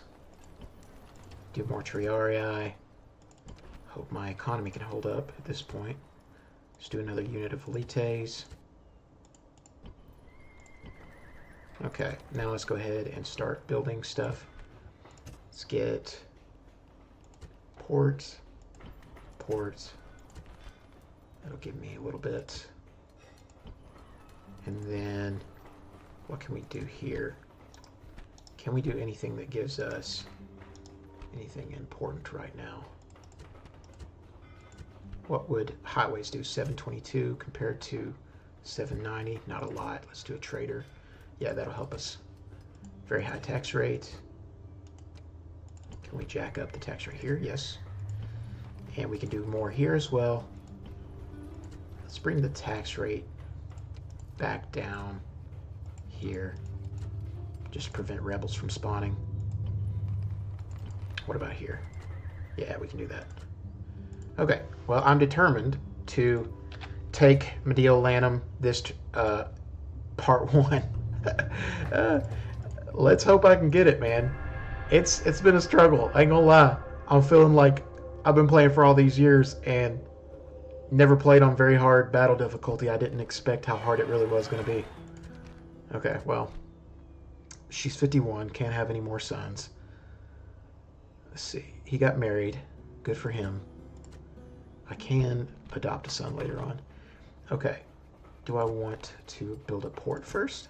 Do more Triarii. Hope my economy can hold up at this point. Let's do another unit of elites. Okay, now let's go ahead and start building stuff. Let's get ports. That'll give me a little bit. And then what can we do here? Can we do anything that gives us anything important right now? What would highways do? 722 compared to 790? Not a lot. Let's do a trader. Yeah, that'll help us. Very high tax rate. Can we jack up the tax rate here? Yes. And we can do more here as well. Let's bring the tax rate back down here. Just to prevent rebels from spawning. What about here? Yeah, we can do that. Okay, well, I'm determined to take Mediolanum this part 1. Let's hope I can get it, man. It's been a struggle. I ain't gonna lie. I'm feeling like I've been playing for all these years and never played on very hard battle difficulty. I didn't expect how hard it really was going to be. Okay, well, she's 51. Can't have any more sons. Let's see. He got married. Good for him. I can adopt a son later on. Okay. Do I want to build a port first?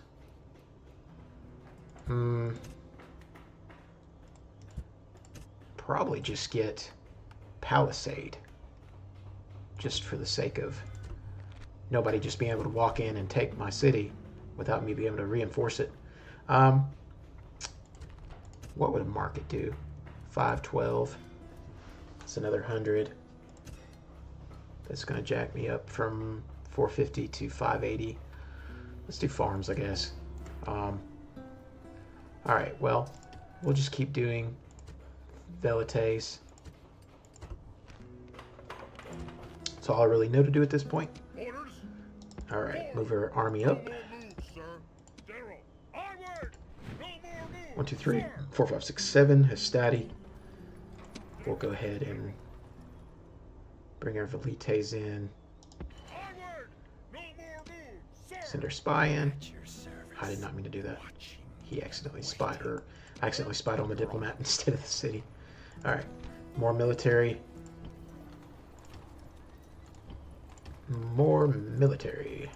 Probably just get Palisade. Just for the sake of nobody just being able to walk in and take my city without me being able to reinforce it. What would a market do? 512. That's another 100. That's going to jack me up from 450 to 580. Let's do farms, I guess. Alright, well, we'll just keep doing Velites. That's all I really know to do at this point. Orders. Alright, move our army up. No more moves, sir. General. Onward. No more moves. 1, 2, 3, sir. 4, 5, 6, 7. Hastati. We'll go ahead and Bring our Velites in. Onward! No more moves, sir! Send our spy in. I did not mean to do that. He accidentally spied, or I accidentally spied on the diplomat instead of the city. Alright. More military. More military.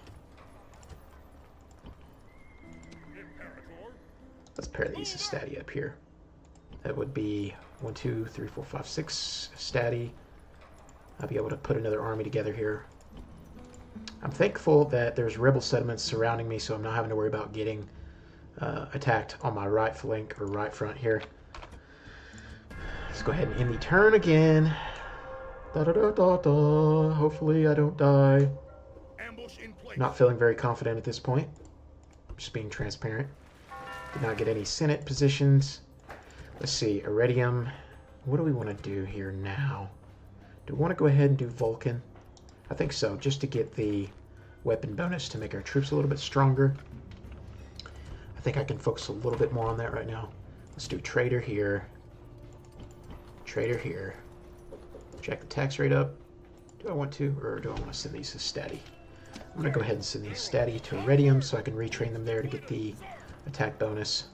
Imperator! Let's pair these stati up here. That would be 1, 2, 3, 4, 5, 6 stati. I'll be able to put another army together here. I'm thankful that there's rebel settlements surrounding me, so I'm not having to worry about getting attacked on my right flank or right front here. Let's go ahead and end the turn again. Da da da da da. Hopefully I don't die. Ambush in place. Not feeling very confident at this point. Just being transparent. Did not get any Senate positions. Let's see, Iridium. What do we want to do here now? Do we want to go ahead and do Vulcan? I think so, just to get the weapon bonus to make our troops a little bit stronger. I think I can focus a little bit more on that right now. Let's do Trader here. Trader here. Jack the tax rate up. Do I want to, or do I want to send these to Stati? I'm going to go ahead and send these Stati to Iridium so I can retrain them there to get the attack bonus.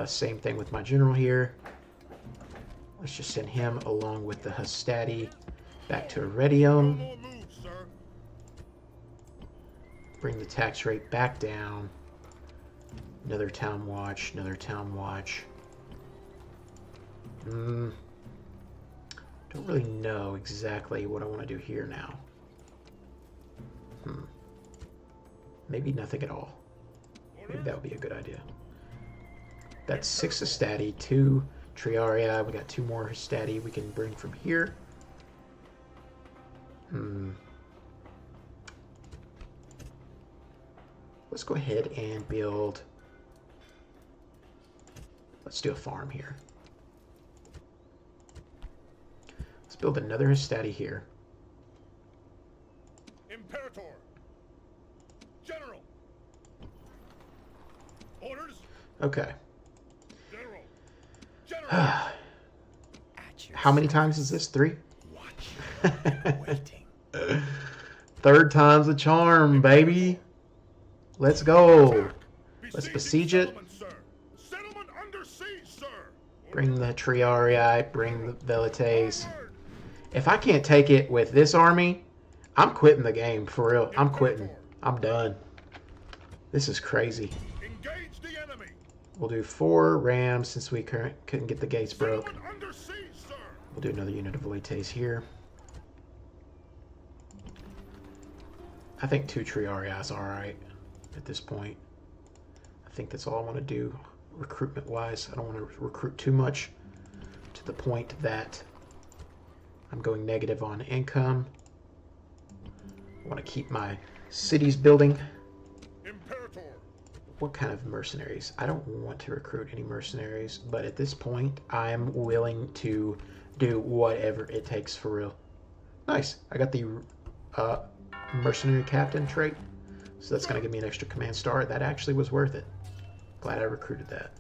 Same thing with my general here. Let's just send him along with the Hastati back to Iridium. No more moves, sir. Bring the tax rate back down. Another town watch, another town watch. Don't really know exactly what I want to do here now. Maybe nothing at all. Maybe that would be a good idea. That's 6 Hastati, 2 Triarii. We got 2 more Hastati we can bring from here. Let's go ahead and build... Let's do a farm here. Let's build another Hastati here. Imperator. General. Orders. Okay. General. General. How many times is this? 3? Waiting. Third time's the charm, baby. Let's go. Let's besiege it. Settlement, sir. Settlement under siege, sir. Bring the Triarii, bring the Velites. If I can't take it with this army, I'm quitting the game, for real. I'm quitting. I'm done. This is crazy. Engage the enemy. We'll do 4 rams since we couldn't get the gates broke. Settlement under siege, sir. We'll do another unit of Velites here. I think 2 Triarii is alright at this point. I think that's all I want to do recruitment-wise. I don't want to recruit too much to the point that I'm going negative on income. I want to keep my cities building. Imperator. What kind of mercenaries? I don't want to recruit any mercenaries, but at this point, I'm willing to do whatever it takes for real. Nice. I got the mercenary captain trait, so that's going to give me an extra command star. That actually was worth it. Glad I recruited that.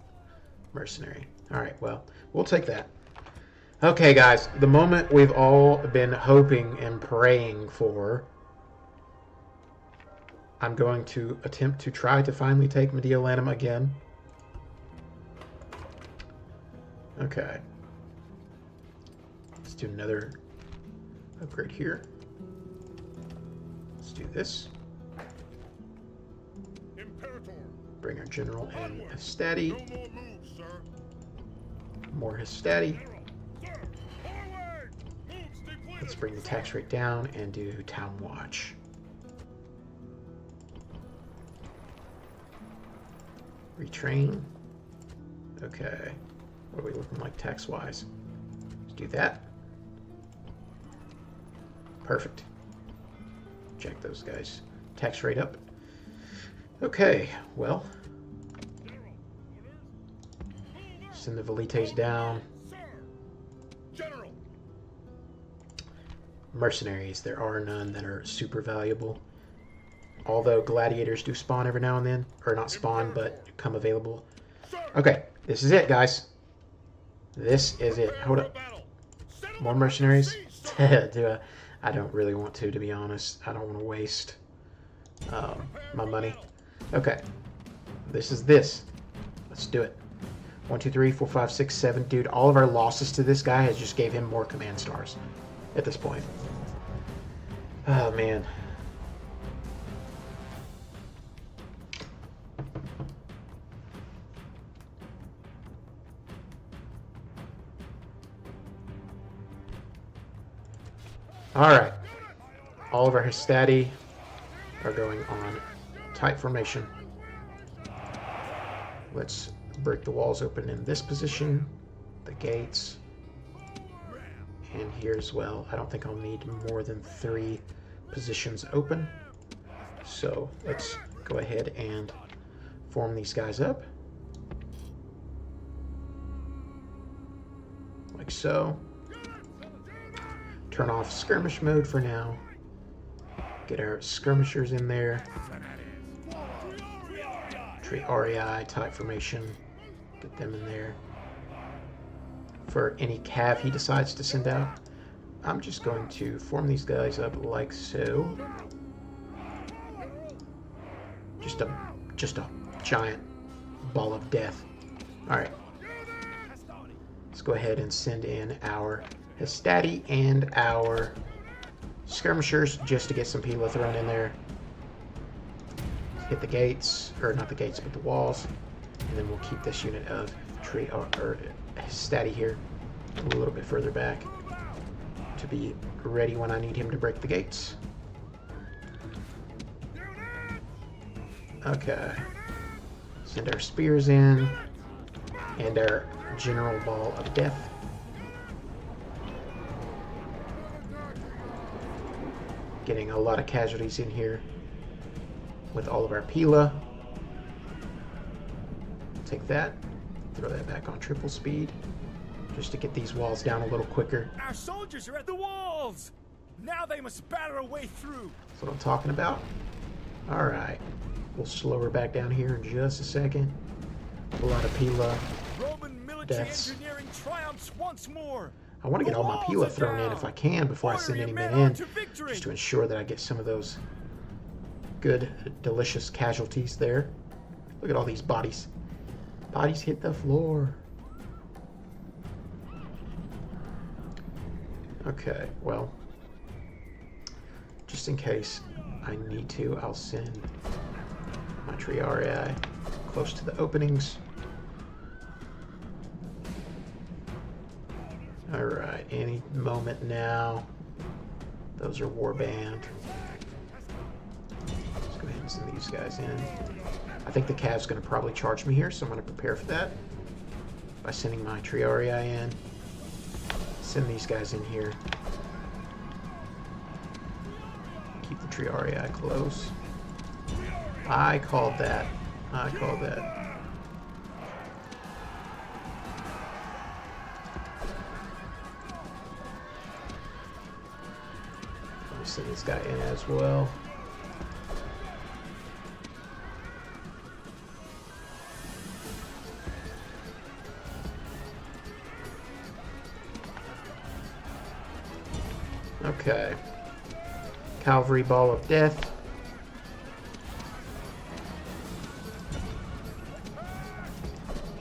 Mercenary. Alright, well, we'll take that. Okay, guys, the moment we've all been hoping and praying for. I'm going to attempt to try to finally take Mediolanum again. Okay. Let's do another upgrade here. Let's do this. Imperator. Bring our general and Hastati. No more moves, sir. More Hastati. General. Sir. Forward. Moves depleted. Let's bring the tax rate down and do town watch. Retrain. Okay. What are we looking like tax-wise? Let's do that. Perfect. Check those guys. Tax rate up. Okay, well. Send the Velites down. Sir. General. Mercenaries. There are none that are super valuable. Although gladiators do spawn every now and then. Or not spawn, but come available. Sir. Okay, this is it, guys. This is it. Hold up. More mercenaries. I don't really want to be honest. I don't want to waste my money. Okay. This is this. Let's do it. 1, 2, 3, 4, 5, 6, 7. Dude, all of our losses to this guy has just gave him more command stars at this point. Oh, man. Alright. All of our Hastati are going on tight formation. Let's break the walls open in this position, the gates, and here as well. I don't think I'll need more than 3 positions open. So let's go ahead and form these guys up. Like so. Turn off skirmish mode for now. Get our skirmishers in there. Tree REI, tight formation. Get them in there. For any cav he decides to send out, I'm just going to form these guys up like so. Just a giant ball of death. Alright. Let's go ahead and send in our Hastati and our skirmishers just to get some Pila thrown in there. Hit the gates, or not the gates, but the walls, and then we'll keep this unit of tree or Hastati here a little bit further back to be ready when I need him to break the gates. Okay. Send our spears in and our general ball of death. Getting a lot of casualties in here with all of our Pila. Take that, throw that back on triple speed, just to get these walls down a little quicker. Our soldiers are at the walls! Now they must batter a way through. That's what I'm talking about. Alright, we'll slow her back down here in just a second. A lot of Pila. Roman military deaths. engineering triumphs once more. I want to get all my Pila thrown in if I can before I send any men in, just to ensure that I get some of those good, delicious casualties there. Look at all these bodies. Bodies hit the floor. Okay, well, just in case I need to, I'll send my Triarii close to the openings. Alright, any moment now. Those are warband. Let's go ahead and send these guys in. I think the Cav's going to probably charge me here, so I'm going to prepare for that by sending my Triarii in. Send these guys in here. Keep the Triarii close. I called that. I called that. Send this guy in as well. Okay. Cavalry ball of death.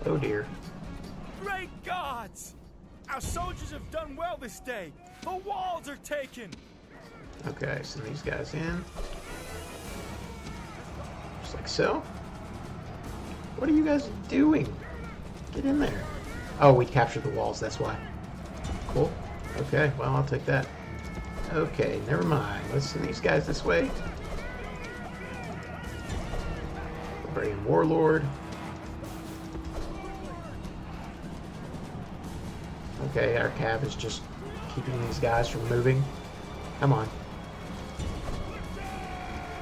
Oh dear. Great gods! Our soldiers have done well this day. The walls are taken. Okay, send these guys in. Just like so. What are you guys doing? Get in there. Oh, we captured the walls, that's why. Cool. Okay, well, I'll take that. Okay, never mind. Let's send these guys this way. Barbarian Warlord. Okay, our cav is just keeping these guys from moving. Come on.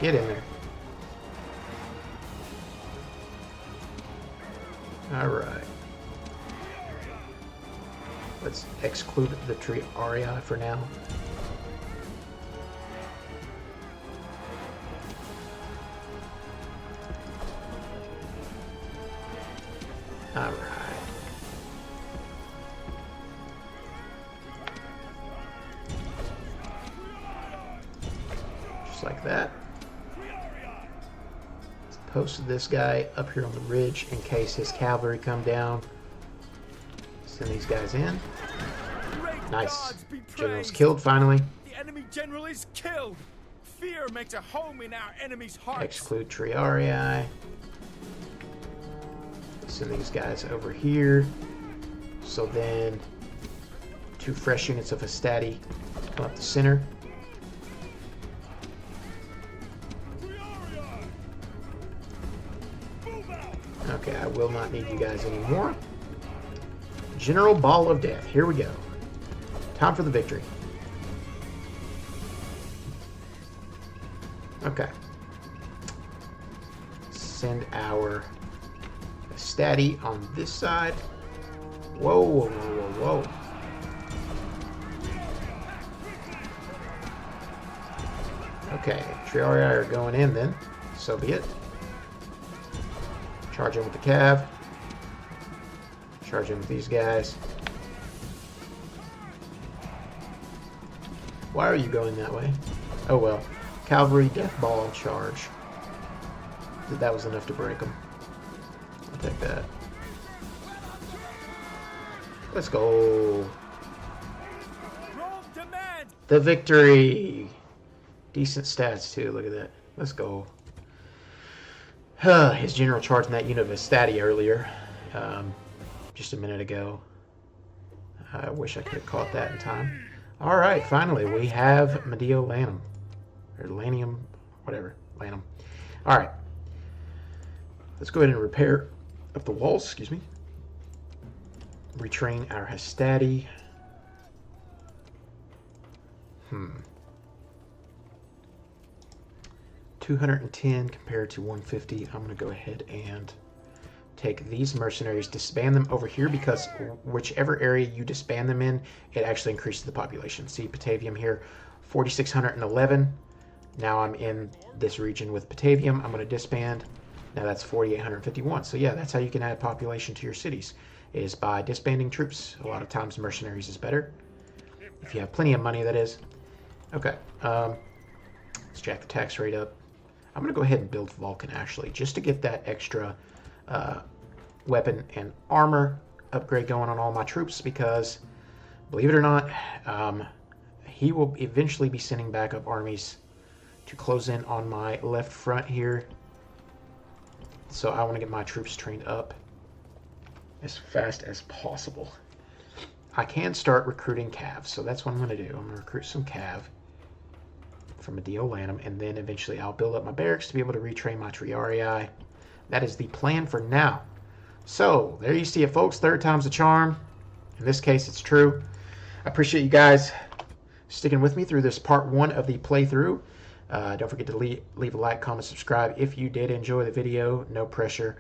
Get in there. Alright. Let's exclude the tree Aria for now. Alright. like that. Let's post this guy up here on the ridge in case his cavalry come down. Send these guys in. Nice. General's killed finally. The enemy general is killed. Fear makes a home in our enemy's hearts. Exclude Triarii. Send these guys over here. So then 2 fresh units of Hastati come up the center. Okay, I will not need you guys anymore. General Ball of Death. Here we go. Time for the victory. Okay. Send our Hastati on this side. Whoa, whoa, whoa, whoa, whoa. Okay, Triarii are going in then. So be it. Charge in with the cav. Charge in with these guys. Why are you going that way? Oh well. Cavalry, death ball, charge. That was enough to break them. I'll take that. Let's go. The victory. Decent stats too. Look at that. Let's go. His general charging that unit of Hastati earlier. Just a minute ago. I wish I could have caught that in time. Alright, finally we have Mediolanum. Or Lanium, whatever. Lanum. Alright. Let's go ahead and repair up the walls, excuse me. Retrain our Hastati. 210 compared to 150. I'm going to go ahead and take these mercenaries, disband them over here, because whichever area you disband them in, it actually increases the population. See Patavium here, 4,611. Now I'm in this region with Patavium. I'm going to disband. Now that's 4,851. So yeah, that's how you can add population to your cities, is by disbanding troops. A lot of times mercenaries is better. If you have plenty of money, that is. Okay, let's jack the tax rate up. I'm going to go ahead and build Vulcan, actually, just to get that extra weapon and armor upgrade going on all my troops, because, believe it or not, he will eventually be sending backup armies to close in on my left front here. So I want to get my troops trained up as fast as possible. I can start recruiting Cav, so that's what I'm going to do. I'm going to recruit some Cav from Mediolanum, and then eventually I'll build up my barracks to be able to retrain my Triarii. That is the plan for now. So, there you see it, folks. 3rd time's the charm. In this case, it's true. I appreciate you guys sticking with me through this part 1 of the playthrough. Don't forget to leave a like, comment, subscribe if you did enjoy the video. No pressure.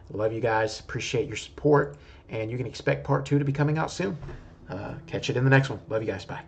Love you guys. Appreciate your support. And you can expect part 2 to be coming out soon. Catch it in the next one. Love you guys. Bye.